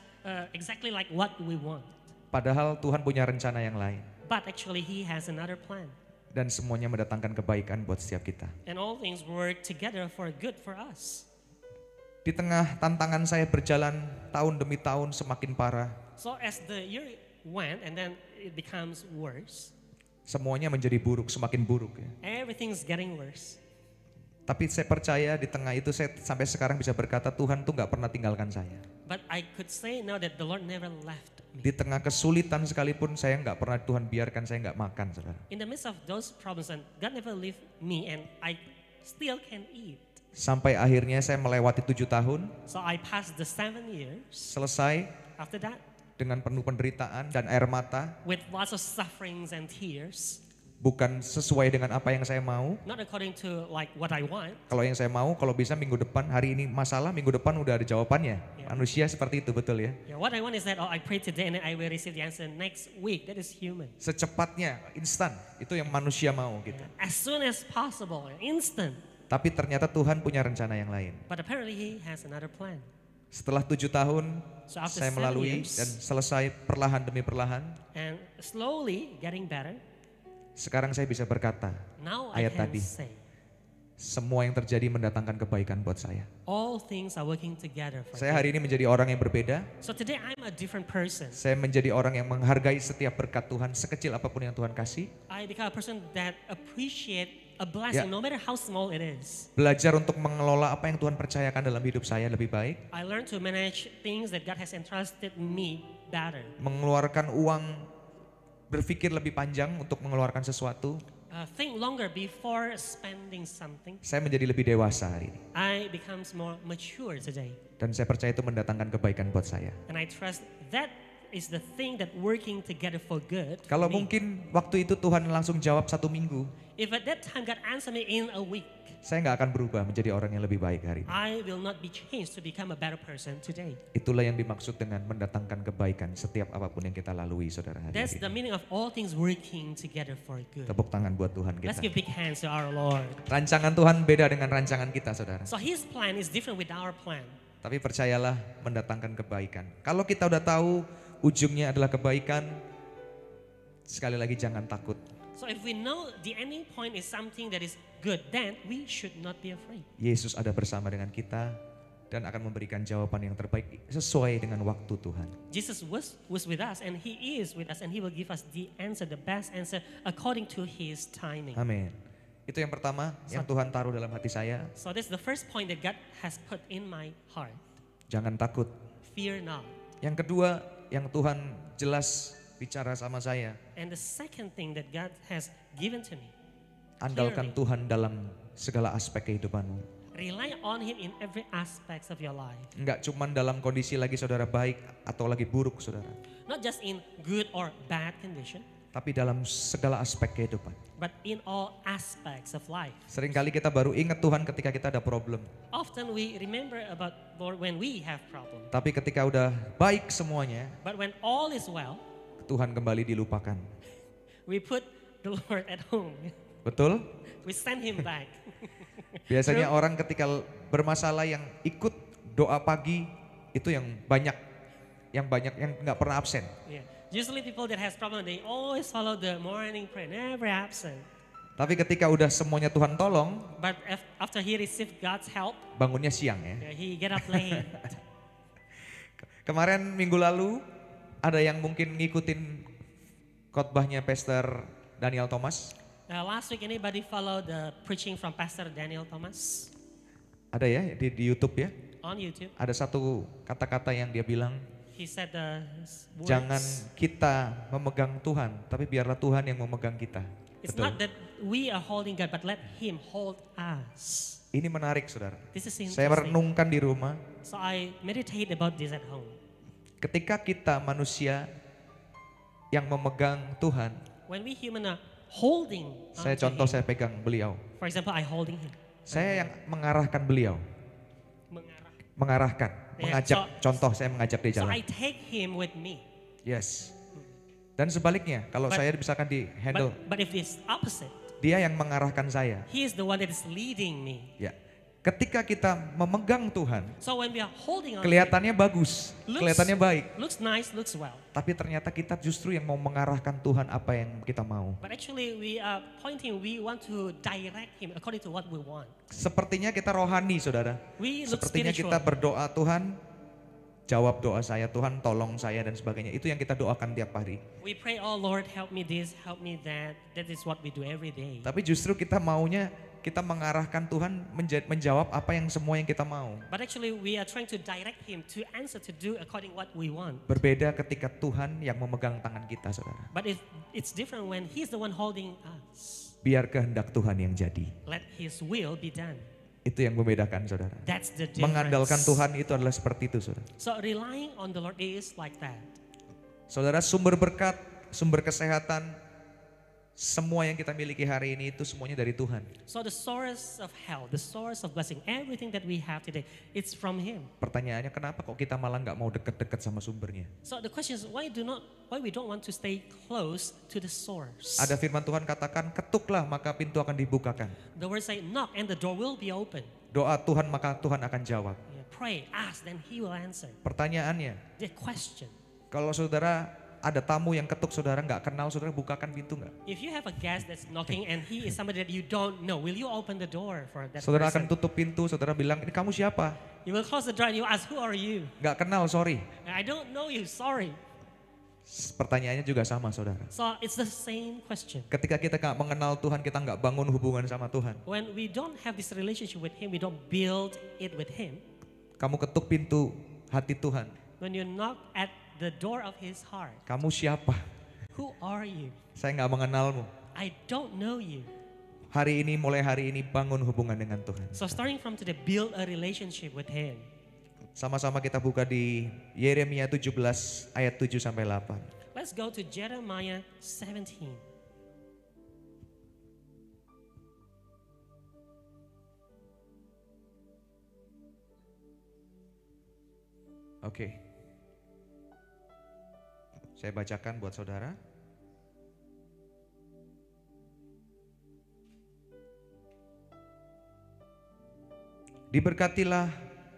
exactly like what we want. Padahal Tuhan punya rencana yang lain. But actually He has another plan. Dan semuanya mendatangkan kebaikan buat setiap kita. And all things work together for good for us. Di tengah tantangan saya berjalan tahun demi tahun semakin parah. So as the year went and then it becomes worse, Semuanya menjadi buruk, semakin buruk ya. everything's getting worse. Tapi saya percaya di tengah itu saya sampai sekarang bisa berkata Tuhan tuh nggak pernah tinggalkan saya. But I could say now that the Lord never left me. Di tengah kesulitan sekalipun saya nggak pernah Tuhan biarkan saya nggak makan saudara. In the midst of those problems, and God never left me and I still can eat. Sampai akhirnya saya melewati 7 tahun, So I passed the 7 years. selesai After that, dengan penuh penderitaan dan air mata, with lots of sufferings and tears, bukan sesuai dengan apa yang saya mau. not according to like what I want. Kalau yang saya mau, kalau bisa minggu depan, hari ini masalah, minggu depan udah ada jawabannya. Ya. Manusia seperti itu, betul ya? Yeah, what I want is that I pray today and then I will receive the answer next week. That is human. Secepatnya, instan, itu yang manusia mau gitu. As soon as possible, instant. Tapi ternyata Tuhan punya rencana yang lain. But apparently He has another plan. Setelah 7 tahun, So after saya 7 melalui years, dan selesai perlahan demi perlahan. and slowly getting better, Sekarang saya bisa berkata, now I ayat can tadi, say, semua yang terjadi mendatangkan kebaikan buat saya. all things are working together for Saya good. hari ini menjadi orang yang berbeda. So today I'm a different person. Saya menjadi orang yang menghargai setiap berkat Tuhan, sekecil apapun yang Tuhan kasih. I become a person that appreciate a blessing, Yeah. no matter how small it is. Belajar untuk mengelola apa yang Tuhan percayakan dalam hidup saya lebih baik. I learn to manage things that God has entrusted me better. Mengeluarkan uang, berpikir lebih panjang untuk mengeluarkan sesuatu. Think longer before spending something. Saya menjadi lebih dewasa hari ini. I becomes more mature today. Dan saya percaya itu mendatangkan kebaikan buat saya. And I trust that is the thing that working together for good. for Kalau me. mungkin waktu itu Tuhan langsung jawab 1 minggu, If at that time God answer me in a week, saya nggak akan berubah menjadi orang yang lebih baik hari ini. I will not be changed to become a better person today. Itulah yang dimaksud dengan mendatangkan kebaikan setiap apapun yang kita lalui, saudara That's the hadirin. meaning of all things working together for good. Tepuk tangan buat Tuhan Let's kita. give big hands to our Lord. Rancangan Tuhan beda dengan rancangan kita, saudara. So His plan is different with our plan. Tapi percayalah mendatangkan kebaikan. Kalau kita udah tahu ujungnya adalah kebaikan, sekali lagi jangan takut. So if we know the ending point is something that is good, then we should not be afraid. Yesus ada bersama dengan kita dan akan memberikan jawaban yang terbaik sesuai dengan waktu Tuhan. Jesus was with us and He is with us and He will give us the answer, the best answer according to His timing. Amin. Itu yang pertama yang Tuhan taruh dalam hati saya. So this is the first point that God has put in my heart. Jangan takut. Fear not. Yang kedua yang Tuhan jelas bicara sama saya. And the second thing that God has given to me, Andalkan clearly, Tuhan dalam segala aspek kehidupanmu. rely on Him in every aspect of your life. Enggak cuman dalam kondisi lagi saudara baik atau lagi buruk saudara. Not just in good or bad condition, Tapi dalam segala aspek kehidupan. but in all aspects of life. Seringkali kita baru ingat Tuhan ketika kita ada problem. Often we remember about Lord when we have problems. Tapi ketika udah baik semuanya, But when all is well, Tuhan kembali dilupakan. we put the Lord at home. Betul? We send Him back. Biasanya orang ketika bermasalah yang ikut doa pagi itu yang banyak yang nggak pernah absen. Yeah. Usually people that has problem, they always follow the morning prayer, never absent. Tapi ketika udah semuanya Tuhan tolong, But after he received God's help, bangunnya siang ya. he get up late. Kemarin minggu lalu ada yang mungkin ngikutin khotbahnya Pastor Daniel Thomas? Last week, anybody follow the preaching from Pastor Daniel Thomas Ada ya di YouTube ya? on YouTube? Ada satu kata-kata yang dia bilang, He said the words, jangan kita memegang Tuhan, tapi biarlah Tuhan yang memegang kita. it's Betul. not that we are holding God, but let Him hold us. Ini menarik saudara. This is Saya interesting. merenungkan di rumah, So I meditate about this at home. ketika kita manusia yang memegang Tuhan, When we human are holding saya onto contoh Him, saya pegang beliau. for example, I holding Him. Saya yang mengarahkan beliau, Mengarah. mengarahkan, Ya, mengajak, so- contoh saya mengajak dia So jalan. I take Him with me. Yes. Dan sebaliknya, kalau But- saya misalkan di handle, But if it's opposite, dia yang mengarahkan saya. He is the one that is leading me. Ya. Ketika kita memegang Tuhan, So when we are holding on, kelihatannya bagus, Looks- kelihatannya baik. looks nice, looks well. Tapi ternyata kita justru yang mau mengarahkan Tuhan apa yang kita mau. But actually we are pointing, we want to direct Him according to what we want. Sepertinya kita rohani saudara. We look Sepertinya spiritual. kita berdoa, Tuhan jawab doa saya, Tuhan tolong saya dan sebagainya. Itu yang kita doakan tiap hari. We pray, oh Lord, help me this, help me that. That is what we do every day. Tapi justru kita maunya kita mengarahkan Tuhan menjawab apa yang semua yang kita mau. But actually we are trying to direct Him to answer, to do according what we want. Berbeda ketika Tuhan yang memegang tangan kita saudara. But it's different when He's the one holding us. Biar kehendak Tuhan yang jadi. Let His will be done. Itu yang membedakan saudara. That's the difference. Mengandalkan Tuhan itu adalah seperti itu saudara. So relying on the Lord is like that. Saudara, sumber berkat, sumber kesehatan, semua yang kita miliki hari ini itu semuanya dari Tuhan. So the source of health, the source of blessing, everything that we have today, it's from Him. Pertanyaannya kenapa kok kita malah nggak mau deket-deket sama sumbernya? So the question is why we don't want to stay close to the source? Ada firman Tuhan katakan, ketuklah maka pintu akan dibukakan. The word say knock and the door will be open. Doa Tuhan maka Tuhan akan jawab. Yeah, pray, ask, then He will answer. Pertanyaannya, The question, kalau saudara ada tamu yang ketuk saudara nggak kenal, saudara bukakan pintu nggak? if you have a guest that's knocking and he is somebody that you don't know, will you open the door for that Saudara akan person? tutup pintu, saudara bilang, ini kamu siapa? You will close the door and you ask, who are you? Nggak kenal, sorry. I don't know you, sorry. Pertanyaannya juga sama saudara. So it's the same question. Ketika kita nggak mengenal Tuhan, kita nggak bangun hubungan sama Tuhan. When we don't have this relationship with Him, we don't build it with Him. Kamu ketuk pintu hati Tuhan. When you knock at the door of His heart, Kamu siapa? who are you? Saya nggak mengenalmu. I don't know you. Hari ini, mulai hari ini bangun hubungan dengan Tuhan. So starting from today, build a relationship with Him. Sama-sama kita buka di Yeremia 17 ayat 7 sampai 8. Let's go to Jeremiah 17. Oke. Saya bacakan buat saudara. Diberkatilah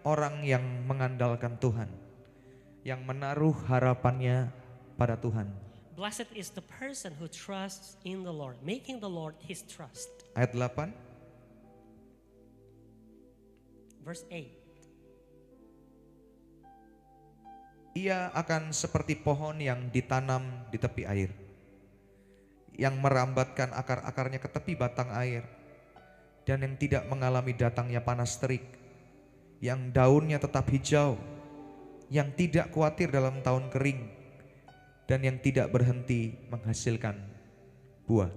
orang yang mengandalkan Tuhan, yang menaruh harapannya pada Tuhan. Blessed is the person who trusts in the Lord, making the Lord his trust. Ayat 8. Verse 8. Ia akan seperti pohon yang ditanam di tepi air, yang merambatkan akar-akarnya ke tepi batang air, dan yang tidak mengalami datangnya panas terik, yang daunnya tetap hijau, yang tidak khawatir dalam tahun kering, dan yang tidak berhenti menghasilkan buah.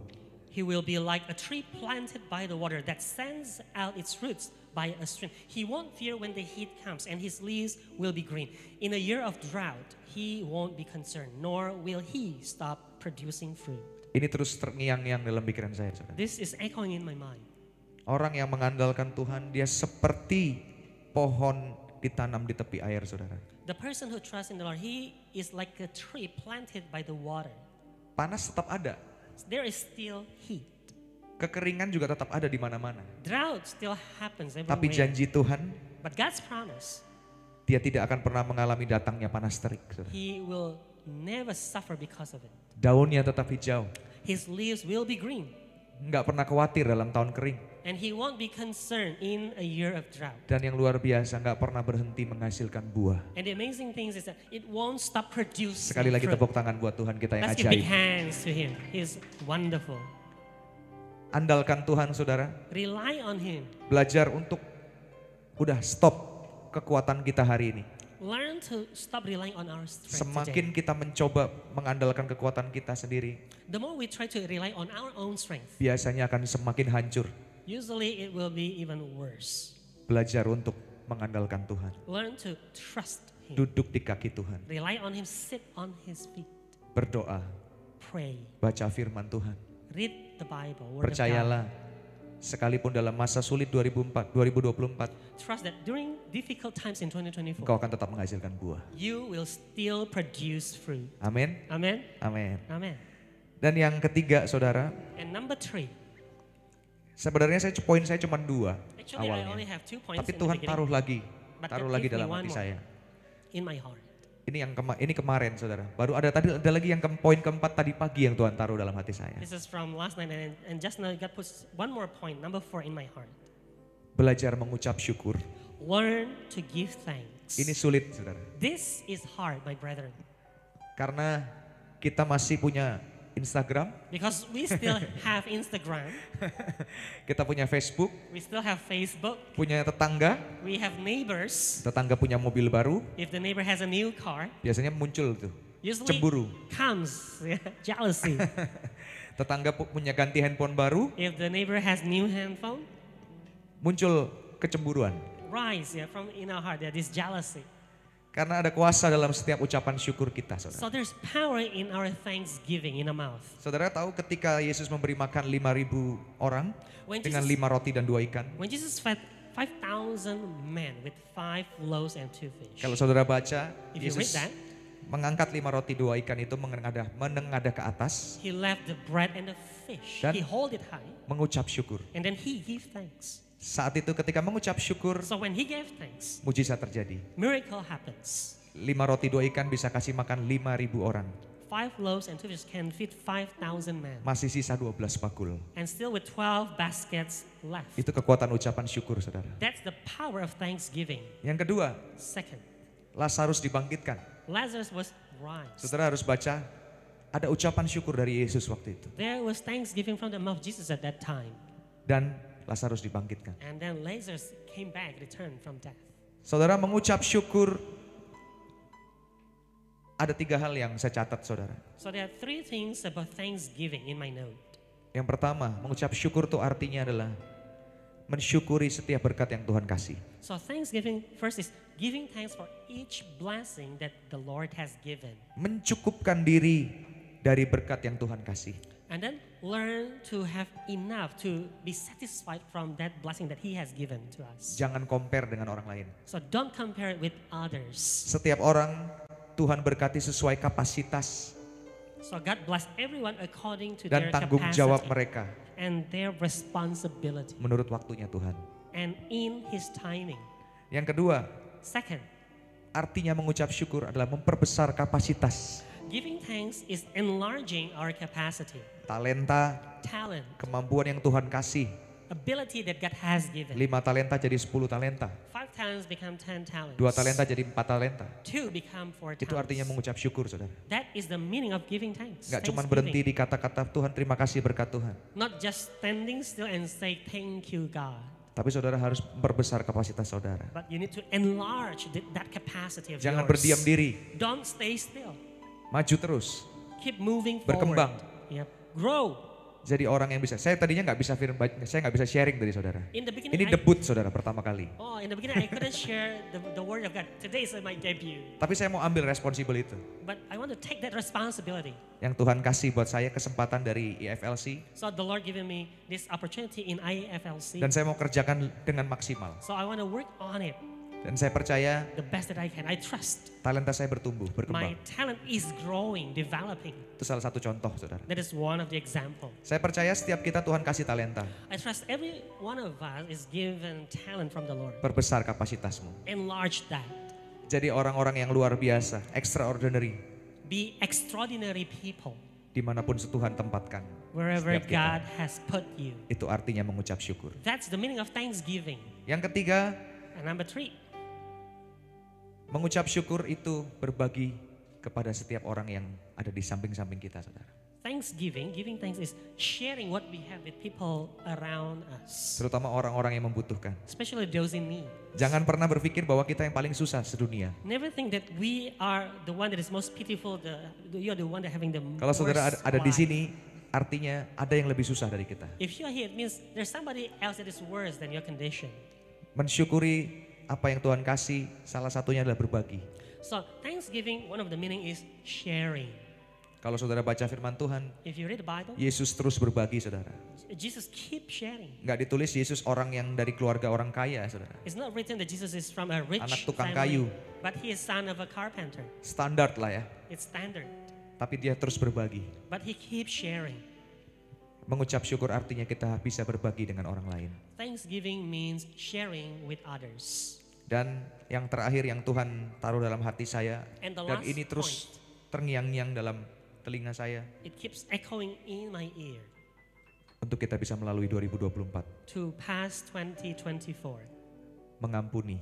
He will be like a tree planted by the water that sends out its roots by a stream. He won't fear when the heat comes, and his leaves will be green. In a year of drought, he won't be concerned, nor will he stop producing fruit. Ini terus terngiang-ngiang dalam pikiran saya, saudara. This is echoing in my mind. Orang yang mengandalkan Tuhan, dia seperti pohon ditanam di tepi air, saudara. The person who trusts in the Lord, he is like a tree planted by the water. Panas tetap ada, There is still heat. kekeringan juga tetap ada di mana-mana. Drought still happens Tapi everywhere. janji Tuhan, But God's promise, dia tidak akan pernah mengalami datangnya panas terik, saudara. he will never suffer because of it. Daunnya tetap hijau, His leaves will be green. nggak pernah khawatir dalam tahun kering. And he won't be concerned in a year of drought. Dan yang luar biasa nggak pernah berhenti menghasilkan buah. And the amazing thing is that it won't stop producing Sekali lagi fruit. tepuk tangan buat Tuhan kita yang Let's give big ajaib. hands to him. He's wonderful. Andalkan Tuhan saudara. Rely on him. Belajar untuk udah stop kekuatan kita hari ini. Learn to stop relying on our strength Semakin today. kita mencoba mengandalkan kekuatan kita sendiri, The more we try to rely on our own strength, biasanya akan semakin hancur. usually it will be even worse. Belajar untuk mengandalkan Tuhan. Learn to trust him. Duduk di kaki Tuhan. Rely on him, sit on his feet. Berdoa, Pray. baca firman Tuhan. Read the Bible, Word of God. Percayalah, sekalipun dalam masa sulit 2024, Trust that during difficult times in 2024, engkau akan tetap menghasilkan buah. you will still produce fruit. Amin. Amen? Amin. Amen. Dan yang ketiga saudara, And number 3, sebenarnya poin saya cuma 2 actually I only awalnya. have 2 points Tapi in the Tuhan beginning, taruh lagi but God gave me dalam one hati more. saya. In my heart. Ini kemarin saudara. Baru ada lagi yang poin keempat tadi pagi yang Tuhan taruh dalam hati saya. This is from last night and just now God puts one more point, number 4 in my heart. Belajar mengucap syukur. Learn to give thanks. Ini sulit saudara. This is hard, my brethren, Karena kita masih punya Instagram, because we still have Instagram, kita punya Facebook, we still have Facebook, punya tetangga, we have neighbors. tetangga punya mobil baru, If the neighbor has a new car, biasanya muncul tuh usually cemburu. comes jealousy. Tetangga punya ganti handphone baru, If the neighbor has new handphone, muncul kecemburuan. rise from in our heart, there is jealousy. Karena ada kuasa dalam setiap ucapan syukur kita saudara. So there's power in our thanksgiving in our mouth. Saudara tahu ketika Yesus memberi makan 5.000 orang When dengan Jesus- 5 roti dan 2 ikan. When Jesus fed 5,000 men with 5 loaves and 2 fish. Kalau saudara baca, If you read Yesus that, mengangkat 5 roti 2 ikan itu menengadah ke atas, he left the bread and the fish. Dan- He hold it high mengucap syukur. and then he gave thanks. Saat itu ketika mengucap syukur, So when he gave thanks, mujizat terjadi. miracle happens. 5 roti 2 ikan bisa kasih makan 5.000 orang. 5 loaves and 2 fish can feed 5,000 men. Masih sisa 12 bakul. And still with 12 baskets left. Itu kekuatan ucapan syukur saudara. That's the power of thanksgiving. Yang kedua, Second, Lazarus dibangkitkan. Lazarus was raised. Saudara harus baca, ada ucapan syukur dari Yesus waktu itu. There was thanksgiving from the mouth of Jesus at that time. Dan Lazarus dibangkitkan. And then Lazarus came back, returned from death. Saudara mengucap syukur, ada 3 hal yang saya catat saudara. So there are 3 things about thanksgiving in my note. Yang pertama, mengucap syukur itu artinya adalah mensyukuri setiap berkat yang Tuhan kasih. So thanksgiving first is giving thanks for each blessing that the Lord has given. Mencukupkan diri dari berkat yang Tuhan kasih. And then learn to have enough to be satisfied from that blessing that He has given to us. Jangan compare dengan orang lain. So don't compare it with others. Setiap orang Tuhan berkati sesuai kapasitas So God bless everyone according to dan their tanggung capacity jawab mereka and their responsibility menurut waktunya Tuhan. and in His timing. Yang kedua, Second, artinya mengucap syukur adalah memperbesar kapasitas, giving thanks is enlarging our capacity, talenta, talent, kemampuan yang Tuhan kasih. ability that God has given. 5 talenta jadi 10 talenta. 5 talents become 10 talents. 2 talenta jadi 4 talenta. 2 become 4 talents. Itu artinya mengucap syukur saudara. That is the meaning of giving thanks. Gak cuma Thanksgiving. berhenti di kata-kata Tuhan terima kasih berkat Tuhan. Not just standing still and say thank you God, Tapi saudara harus memperbesar kapasitas saudara. but you need to enlarge that capacity of Jangan yours. berdiam diri, Don't stay still. maju terus. Keep moving Berkembang. forward. Yep. Grow. Jadi orang yang bisa. Saya tadinya nggak bisa saya nggak bisa sharing dari saudara. In the beginning, Ini debut saudara pertama kali. in the beginning I couldn't share the word of God. Today is my debut. Tapi saya mau ambil responsibel itu. But I want to take that responsibility. Yang Tuhan kasih buat saya kesempatan dari IFLC. So the Lord given me this opportunity in IFLC. Dan saya mau kerjakan dengan maksimal. So I want to work on it Dan saya percaya the best that I can. I trust talenta saya bertumbuh, my berkembang. talent is growing, developing. Itu salah satu contoh saudara. That is one of the example. Saya percaya setiap kita Tuhan kasih talenta. I trust every one of us is given talent from the Lord. Perbesar kapasitasmu. Enlarge that. Jadi orang-orang yang luar biasa, extraordinary, Be extraordinary people dimanapun Tuhan tempatkan. wherever Setiap kita. God has put you. Itu artinya mengucap syukur. That's the meaning of thanksgiving. Yang ketiga, And number 3, mengucap syukur itu berbagi kepada setiap orang yang ada di samping-samping kita, saudara. thanksgiving, giving thanks is sharing what we have with people around us, Terutama orang-orang yang membutuhkan. especially those in need. Jangan pernah berpikir bahwa kita yang paling susah sedunia. Never think that we are the one that is most pitiful, you are the one that having the Kalau saudara worst ada di life. sini, artinya ada yang lebih susah dari kita. If you are here, it means there's somebody else that is worse than your condition. Mensyukuri apa yang Tuhan kasih, salah satunya adalah berbagi. So thanksgiving, one of the meaning is sharing. Kalau saudara baca firman Tuhan, If you read the Bible, Yesus terus berbagi, saudara. Jesus keep sharing. Nggak ditulis Yesus orang yang dari keluarga orang kaya, saudara. It's not written that Jesus is from a rich Anak tukang family, kayu. but he is son of a carpenter. Standar lah ya, It's standard. tapi dia terus berbagi. But he keeps sharing. Mengucap syukur artinya kita bisa berbagi dengan orang lain. Thanksgiving means sharing with others. Dan yang terakhir yang Tuhan taruh dalam hati saya, And the dan last ini terus terngiang-ngiang dalam telinga saya, It keeps echoing in my ear untuk kita bisa melalui 2024. to past 2024. Mengampuni,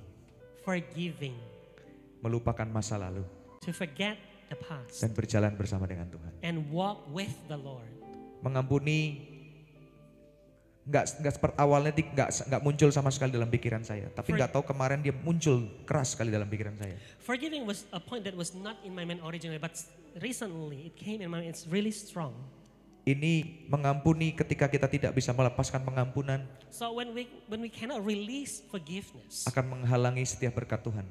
Forgiving, melupakan masa lalu, to forget the past dan berjalan bersama dengan Tuhan. and walk with the Lord. Mengampuni nggak seperti awalnya nggak muncul sama sekali dalam pikiran saya, tapi nggak tahu kemarin dia muncul keras sekali dalam pikiran saya. Forgiving was a point that was not in my mind originally, but recently it came in my mind. It's really strong. Ini mengampuni ketika kita tidak bisa melepaskan pengampunan So when we cannot release forgiveness, akan menghalangi setiap berkat Tuhan,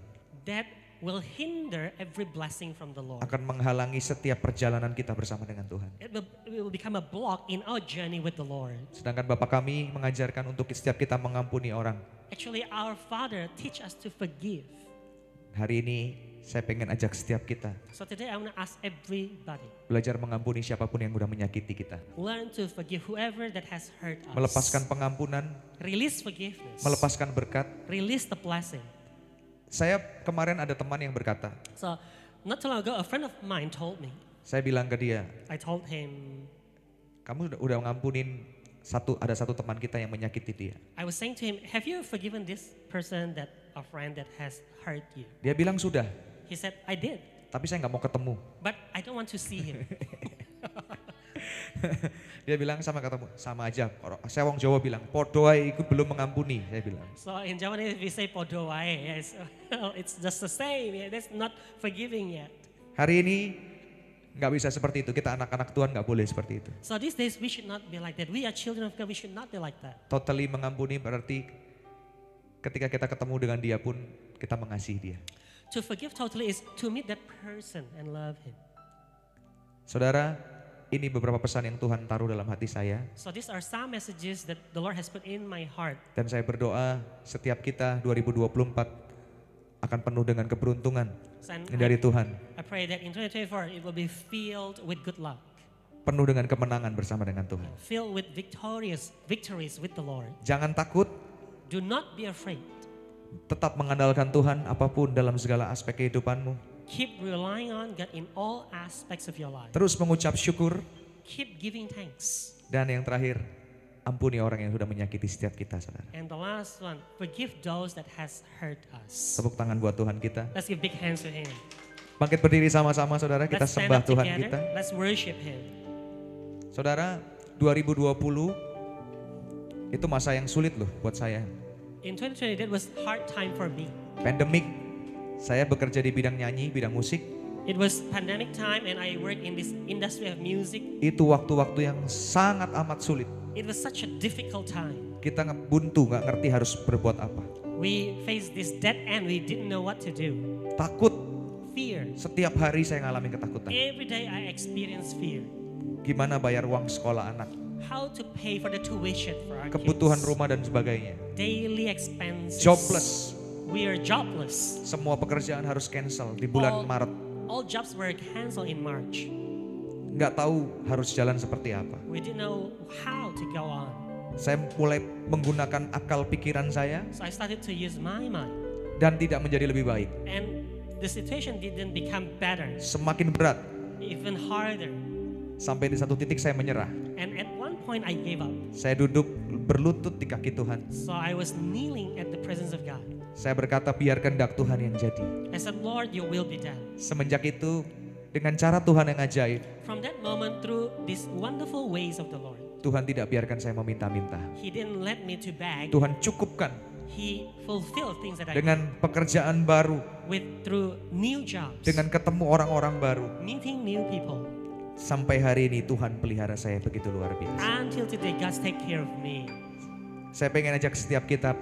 that will hinder every blessing from the Lord. akan menghalangi setiap perjalanan kita bersama dengan Tuhan. It will become a block in our journey with the Lord. Sedangkan Bapak kami mengajarkan untuk setiap kita mengampuni orang. Actually, our Father teach us to forgive. Hari ini saya pengen ajak setiap kita So today I want to ask everybody, belajar mengampuni siapapun yang sudah menyakiti kita. learn to forgive whoever that has hurt us. Melepaskan pengampunan, Release forgiveness. melepaskan berkat. Release the blessing. Saya kemarin ada teman yang berkata, So not too long ago, a friend of mine told me. saya bilang ke dia, I told him, kamu udah ngampunin ada satu teman kita yang menyakiti dia. I was saying to him, have you forgiven this person, that a friend that has hurt you? Dia bilang sudah, He said, I did, tapi saya nggak mau ketemu. but I don't want to see him. Dia bilang sama aja. Saya wong Jawa bilang, podo ae iku belum mengampuni. Saya bilang. So in Japanese we say podo wae. Yes. It's just the same. Yeah, that's not forgiving yet. Hari ini nggak bisa seperti itu. Kita anak-anak Tuhan nggak boleh seperti itu. So these days we should not be like that. We are children of God. We should not be like that. Totally mengampuni berarti ketika kita ketemu dengan dia pun kita mengasihi dia. To forgive totally is to meet that person and love him. Saudara, ini beberapa pesan yang Tuhan taruh dalam hati saya. So these are some messages that the Lord has put in my heart. Dan saya berdoa setiap kita 2024 akan penuh dengan keberuntungan And dari Tuhan. I pray that in 2024 it will be filled with good luck. Penuh dengan kemenangan bersama dengan Tuhan. Filled with victories with the Lord. Jangan takut, Do not be afraid. tetap mengandalkan Tuhan apapun dalam segala aspek kehidupanmu. Keep relying on God in all aspects of your life. Terus mengucap syukur. Keep giving thanks. Dan yang terakhir, ampuni orang yang sudah menyakiti setiap kita, saudara. And the last one, forgive those that has hurt us. Tepuk tangan buat Tuhan kita. Let's give big hands to Him. Bangkit berdiri sama-sama, saudara. Kita Let's stand sembah up Tuhan together. kita. Let's worship Him. Saudara, 2020 itu masa yang sulit loh buat saya. In 2020, that was hard time for me. Pandemik, saya bekerja di bidang nyanyi, bidang musik. It was pandemic time and I work in this industry of music. Itu waktu-waktu yang sangat amat sulit. It was such a difficult time. Kita buntu, nggak ngerti harus berbuat apa. We faced this dead end. We didn't know what to do. Takut, Fear. setiap hari saya ngalamin ketakutan. Every day I experience fear. Gimana bayar uang sekolah anak, How to pay for the tuition for our kebutuhan kids. rumah dan sebagainya. Daily expenses. Jobless, We are jobless. semua pekerjaan harus cancel di bulan Maret. All jobs were canceled in March. Nggak tahu harus jalan seperti apa. We didn't know how to go on. Saya mulai menggunakan akal pikiran saya So I started to use my mind. dan tidak menjadi lebih baik. And the situation didn't become better, Semakin berat. even harder. Sampai di satu titik saya menyerah. And at one point I gave up. Saya duduk berlutut di kaki Tuhan. So I was kneeling at the presence of God. Saya berkata, biar kehendak Tuhan yang jadi. I said, Lord, your will be done. Semenjak itu, dengan cara Tuhan yang ajaib, From that moment, through these wonderful ways of the Lord, Tuhan tidak biarkan saya meminta-minta. He didn't let me to beg. Tuhan cukupkan He fulfilled things that I dengan pekerjaan baru, through new jobs, dengan ketemu orang-orang baru. meeting new people. Sampai hari ini Tuhan pelihara saya begitu luar biasa. Until today, God take care of me. Saya pengen ajak setiap kita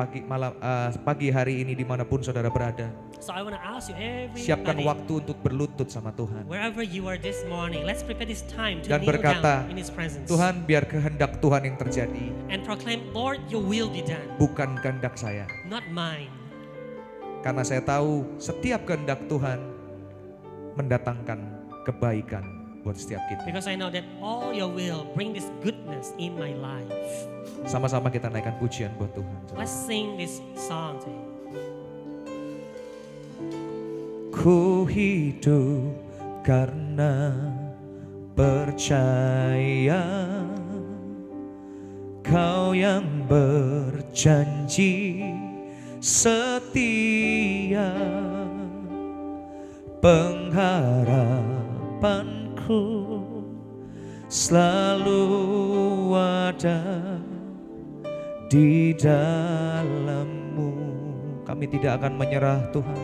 pagi hari ini dimanapun saudara berada. So I want to ask you, Siapkan everybody, waktu untuk berlutut sama Tuhan. wherever you are this morning, let's prepare this time to Dan kneel berkata, down in His presence. Tuhan, biar kehendak Tuhan yang terjadi, And proclaim, Lord, your will be done, bukan kehendak saya. not mine. Karena saya tahu setiap kehendak Tuhan mendatangkan kebaikan buat setiap kita. Because I know that all your will bring this goodness in my life. Sama-sama kita naikkan pujian buat Tuhan. Let's sing this song today. Ku hidup karena percaya Kau yang berjanji setia, pengharapanku selalu ada di dalam-Mu. Kami tidak akan menyerah Tuhan,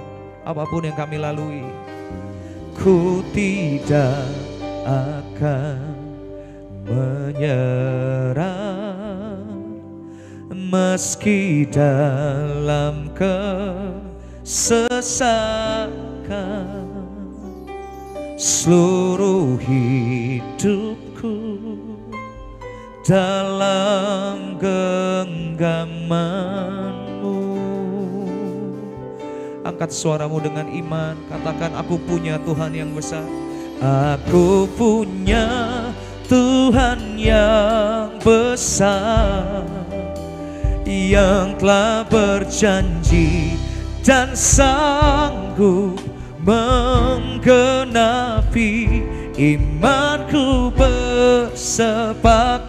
apapun yang kami lalui. Ku tidak akan menyerah, meski dalam kesesakan. Seluruh hidupku dalam genggaman-Mu. Angkat suaramu dengan iman, katakan, aku punya Tuhan yang besar. Aku punya Tuhan yang besar, yang telah berjanji dan sanggup menggenapi. Imanku bersepakat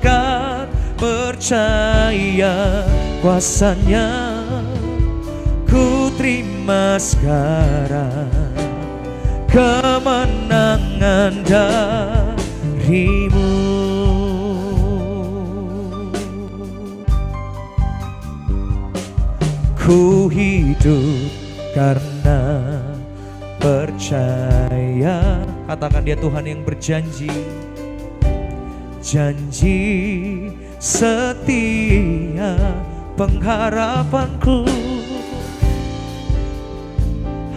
percaya kuasa-Nya. Ku terima sekarang kemenangan dari-Mu. Ku hidup karena percaya. Katakan, dia Tuhan yang berjanji, janji setia, pengharapanku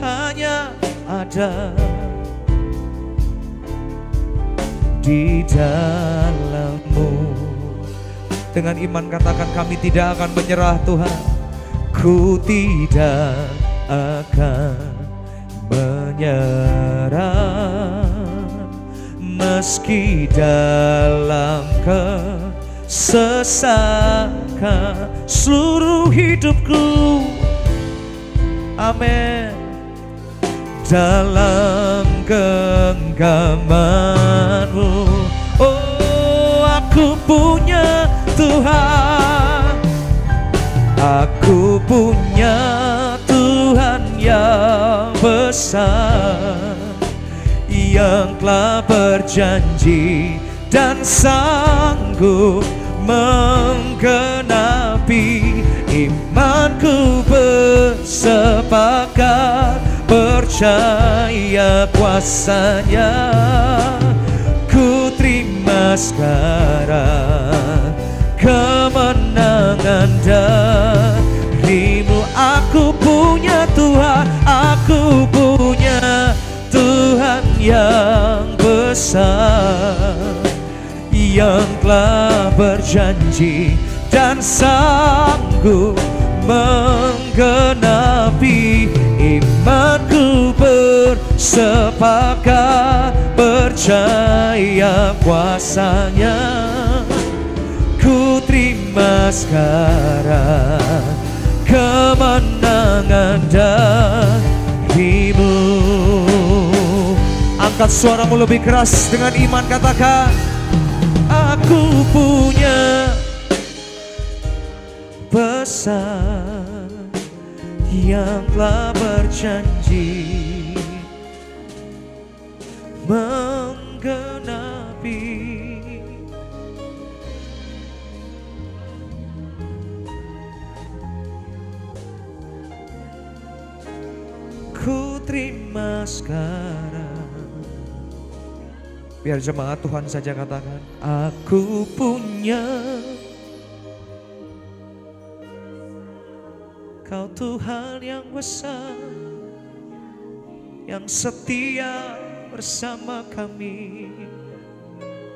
hanya ada di dalam-Mu. Dengan iman katakan, kami tidak akan menyerah Tuhan. Ku tidak akan menyerah, meski dalam kesesakan. Seluruh hidupku, amin, dalam genggaman-Mu. Oh, aku punya Tuhan, aku punya Tuhan yang besar, yang telah berjanji dan sanggup menggenapi. Imanku bersepakat percaya kuasa-Nya. Ku terima sekarang kemenangan dari-Mu. Aku punya Tuhan, aku punya Tuhan yang besar, yang telah berjanji dan sanggup menggenapi. Imanku bersepakat percaya kuasa-Nya. Ku terima sekarang kemenangan dari-Mu. Angkat suaramu lebih keras dengan iman, katakan, Aku punya pesan yang telah berjanji menggenapi. Ku terima sekarang. Biar jemaat Tuhan saja katakan, aku punya. Kau Tuhan yang besar, yang setia bersama kami.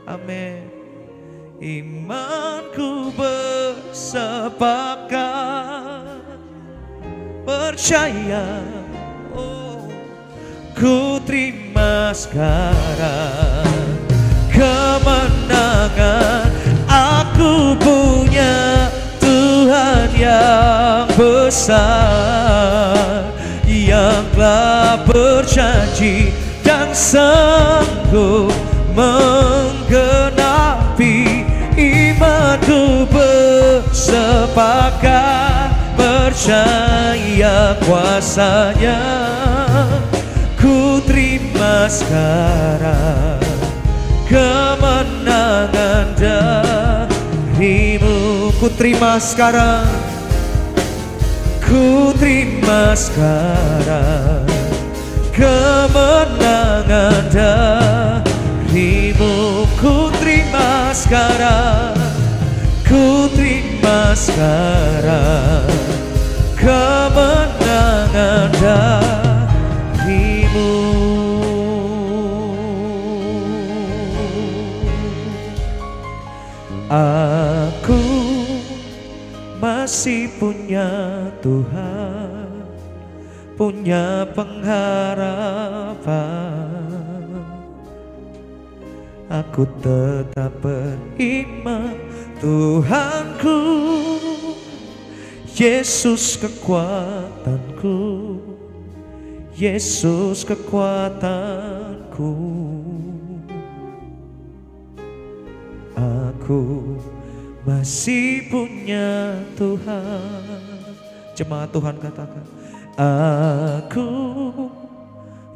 Amin. Imanku bersepakat, percaya, oh, ku terima sekarang kemenangan. Aku punya Tuhan yang besar, yang telah berjanji dan sanggup menggenapi. Imanku bersepakat, percaya kuasanya. Ku terima sekarang kemenangan darimu. Ku terima sekarang, ku terima sekarang kemenangan darimu. Ku terima sekarang, ku terima sekarang kemenangan darimu. Aku masih punya Tuhan, punya pengharapan. Aku tetap beriman, Tuhanku, Yesus kekuatanku, Yesus kekuatanku. Aku masih punya Tuhan. Jemaat Tuhan katakan, aku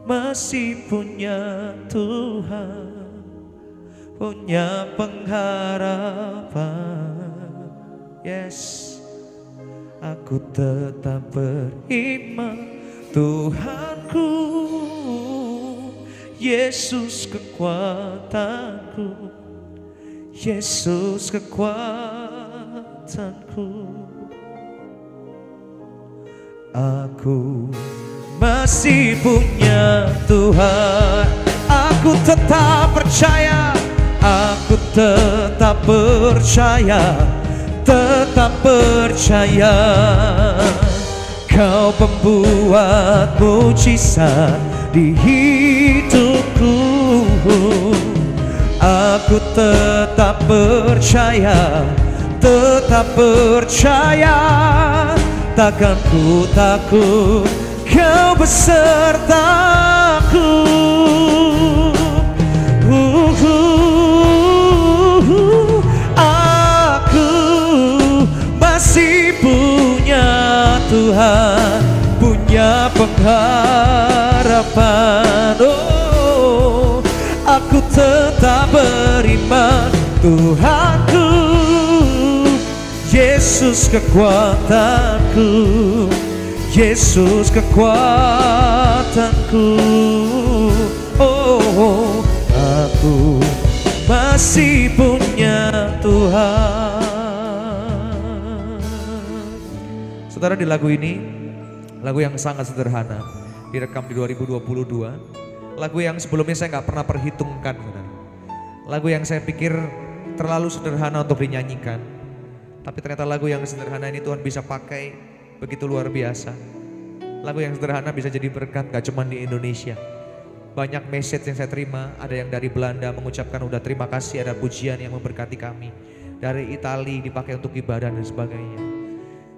masih punya Tuhan, punya pengharapan. Yes, aku tetap beriman, Tuhanku, Yesus kekuatanku, Yesus kekuatanku. Aku masih punya Tuhan. Aku tetap percaya, aku tetap percaya, tetap percaya. Kau pembuat mujizat di hidupku. Aku tetap percaya, tetap percaya. Takkan ku takut, kau besertaku. Aku masih punya Tuhan, punya pengharapan. Oh, aku tetap beriman, Tuhanku, Yesus kekuatanku, Yesus kekuatanku. Oh, aku masih punya Tuhan. Saudara, di lagu ini, lagu yang sangat sederhana, direkam di 2022. Lagu yang sebelumnya saya nggak pernah perhitungkan, saudara. Lagu yang saya pikir terlalu sederhana untuk dinyanyikan. Tapi ternyata lagu yang sederhana ini Tuhan bisa pakai begitu luar biasa. Lagu yang sederhana bisa jadi berkat gak cuma di Indonesia. Banyak message yang saya terima, ada yang dari Belanda mengucapkan udah terima kasih, ada pujian yang memberkati kami. Dari Italia dipakai untuk ibadah dan sebagainya.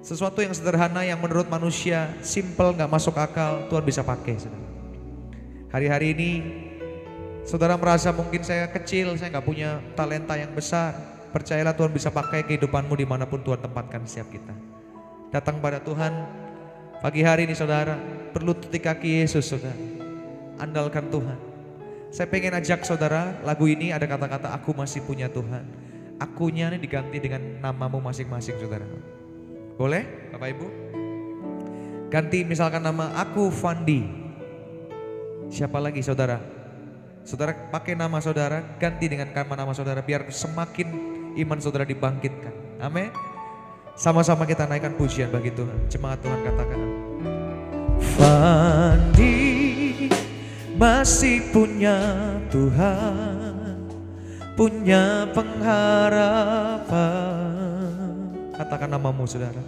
Sesuatu yang sederhana yang menurut manusia simple, gak masuk akal, Tuhan bisa pakai. Hari-hari ini Saudara merasa mungkin saya kecil, saya nggak punya talenta yang besar. Percayalah Tuhan bisa pakai kehidupanmu dimanapun Tuhan tempatkan setiap kita. Datang pada Tuhan pagi hari ini saudara, berlutut di kaki Yesus saudara. Andalkan Tuhan. Saya pengen ajak saudara, lagu ini ada kata-kata aku masih punya Tuhan. Akunya ini diganti dengan namamu masing-masing saudara. Boleh Bapak Ibu? Ganti misalkan nama aku Fandi. Siapa lagi saudara? Saudara pakai nama saudara, ganti dengan nama saudara biar semakin iman saudara dibangkitkan. Amin. Sama-sama kita naikkan pujian bagi Tuhan. Jemaat Tuhan katakan. Fandi masih punya Tuhan, punya pengharapan. Katakan namamu saudara.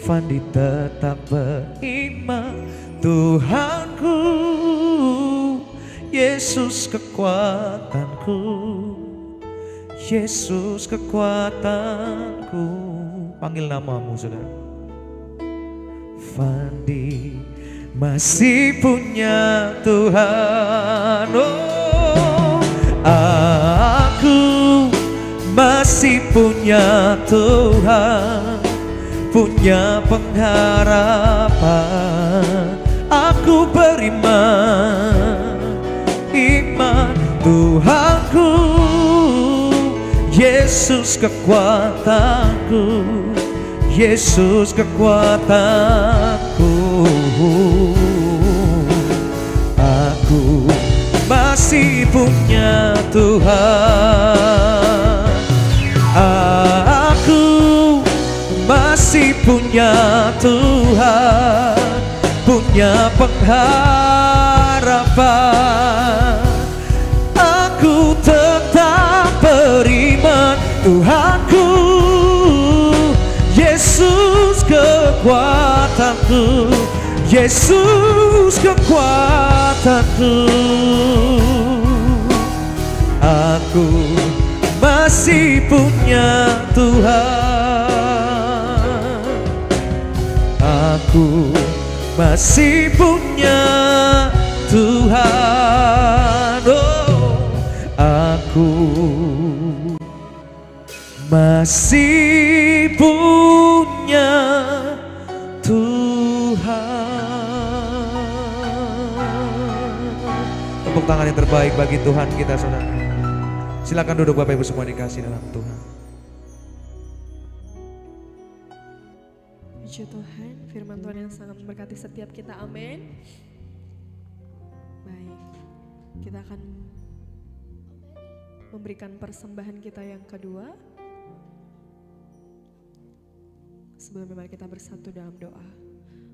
Fandi tetap beriman, Tuhanku, Yesus kekuatanku, Yesus kekuatanku. Panggil namamu saudara. Fandi masih punya Tuhan. Oh, aku masih punya Tuhan, punya pengharapan. Aku beriman, iman Tuhanku, Yesus kekuatanku, Yesus kekuatanku. Aku masih punya Tuhan. Aku masih punya Tuhan, punya pengharapan. Aku tetap beriman, Tuhanku, Yesus kekuatanku, Yesus kekuatanku. Aku masih punya Tuhan. Aku masih punya Tuhan. Oh, aku masih punya Tuhan. Tepuk tangan yang terbaik bagi Tuhan kita saudara. Silakan duduk Bapak Ibu semua dikasih dalam Tuhan. Puji Tuhan, firman Tuhan yang sangat memberkati setiap kita, amin. Baik, kita akan memberikan persembahan kita yang kedua. Sebelumnya mari kita bersatu dalam doa.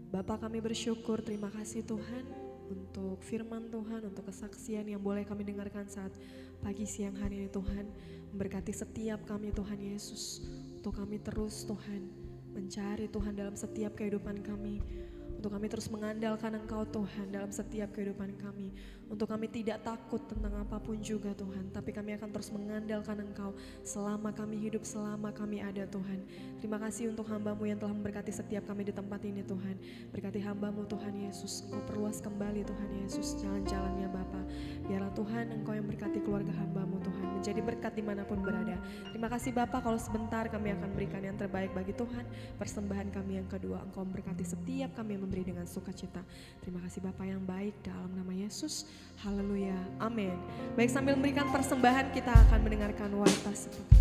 Bapa, kami bersyukur, terima kasih Tuhan untuk firman Tuhan, untuk kesaksian yang boleh kami dengarkan saat pagi siang hari ini Tuhan. Memberkati setiap kami Tuhan Yesus, untuk kami terus Tuhan mencari Tuhan dalam setiap kehidupan kami. Untuk kami terus mengandalkan Engkau Tuhan dalam setiap kehidupan kami. Untuk kami tidak takut tentang apapun juga Tuhan. Tapi kami akan terus mengandalkan Engkau selama kami hidup, selama kami ada Tuhan. Terima kasih untuk hamba-Mu yang telah memberkati setiap kami di tempat ini Tuhan. Berkati hamba-Mu Tuhan Yesus. Engkau perluas kembali Tuhan Yesus jalan-jalannya Bapa. Biarlah Tuhan Engkau yang berkati keluarga hamba-Mu Tuhan. Menjadi berkat dimanapun berada. Terima kasih Bapa, kalau sebentar kami akan berikan yang terbaik bagi Tuhan. Persembahan kami yang kedua, Engkau memberkati setiap kami yang memberi dengan sukacita. Terima kasih Bapa yang baik, dalam nama Yesus. Haleluya, amin. Baik, sambil memberikan persembahan kita akan mendengarkan warta seperti.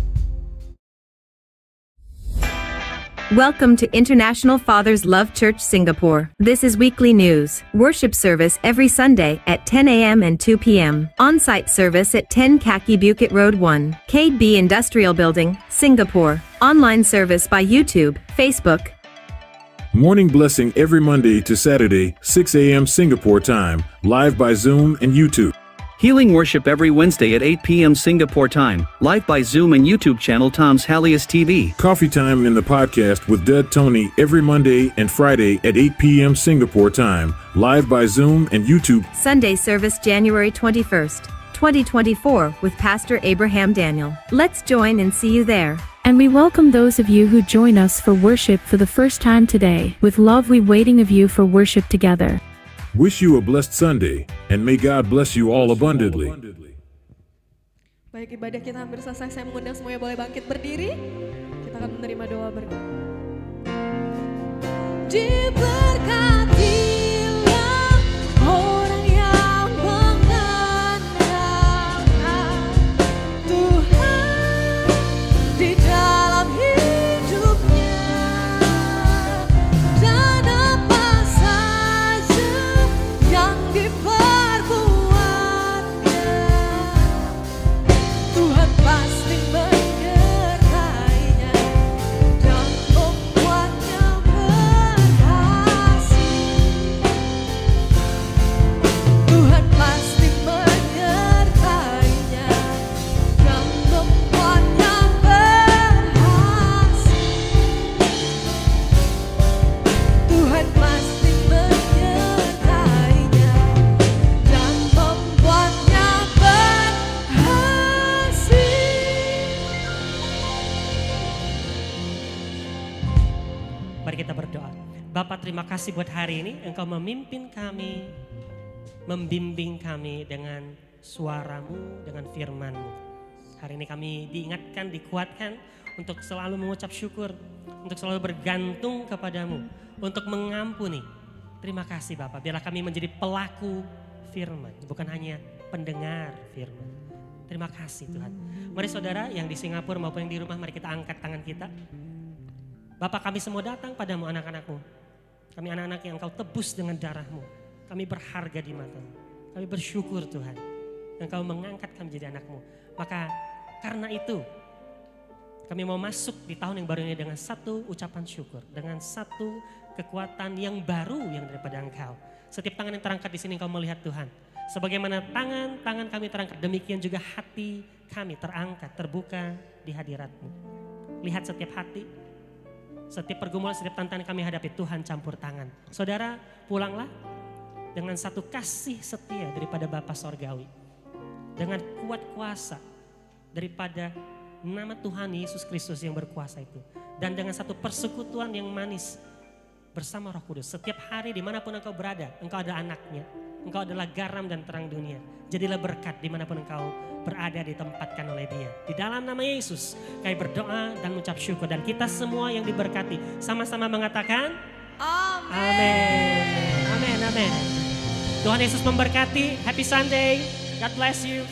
Welcome to International Fathers Love Church Singapore. This is weekly news. Worship service every Sunday at 10 a.m. and 2 p.m. On-site service at 10 Kaki Bukit Road 1, KB Industrial Building, Singapore. Online service by YouTube, Facebook. Morning blessing every Monday to Saturday, 6 a.m. Singapore time, live by Zoom and YouTube. Healing worship every Wednesday at 8 p.m. Singapore time, live by Zoom and YouTube channel Tom's Halias TV. Coffee time in the podcast with Dead Tony every Monday and Friday at 8 p.m. Singapore time, live by Zoom and YouTube. Sunday service January 21st, 2024 with Pastor Abraham Daniel. Let's join and see you there. And we welcome those of you who join us for worship for the first time today. With love we waiting of you for worship together. Wish you a blessed Sunday, and may God bless you all abundantly. Baik, ibadah kita hampir selesai. Saya mengundang semuanya boleh bangkit berdiri. Kita akan menerima doa berkat. Diberkatilah orang yang mengandalkan Tuhan di dalam hidupnya, dan apa saja yang diperbuatnya, Tuhan pasti menyertainya dan membuatnya berhasil. Tuhan pasti menyertainya dan membuatnya berhasil. Tuhan pasti menyertainya dan membuatnya berhasil. Mari kita berdoa. Bapak, terima kasih buat hari ini Engkau memimpin kami, membimbing kami dengan suara-Mu, dengan firman-Mu. Hari ini kami diingatkan, dikuatkan untuk selalu mengucap syukur, untuk selalu bergantung kepadamu, untuk mengampuni. Terima kasih Bapak, biarlah kami menjadi pelaku firman, bukan hanya pendengar firman. Terima kasih Tuhan. Mari saudara yang di Singapura maupun yang di rumah, mari kita angkat tangan kita. Bapak, kami semua datang padamu, anak-anakmu. Kami anak-anak yang Engkau tebus dengan darah-Mu. Kami berharga di mata-Mu. Kami bersyukur Tuhan, Engkau mengangkat kami menjadi anak-Mu. Maka karena itu kami mau masuk di tahun yang baru ini dengan satu ucapan syukur, dengan satu kekuatan yang baru yang daripada Engkau. Setiap tangan yang terangkat di sini Engkau melihat Tuhan. Sebagaimana tangan kami terangkat, demikian juga hati kami terangkat, terbuka di hadirat-Mu. Lihat setiap hati, setiap pergumulan, setiap tantangan kami hadapi, Tuhan campur tangan. Saudara, pulanglah dengan satu kasih setia daripada Bapa Sorgawi. Dengan kuat kuasa daripada nama Tuhan Yesus Kristus yang berkuasa itu. Dan dengan satu persekutuan yang manis bersama Roh Kudus. Setiap hari dimanapun engkau berada, engkau adalah anaknya. Engkau adalah garam dan terang dunia. Jadilah berkat dimanapun engkau berada, ditempatkan oleh Dia. Di dalam nama Yesus kami berdoa dan mengucap syukur. Dan kita semua yang diberkati sama-sama mengatakan amin. Amin, amin. Tuhan Yesus memberkati. Happy Sunday. God bless you.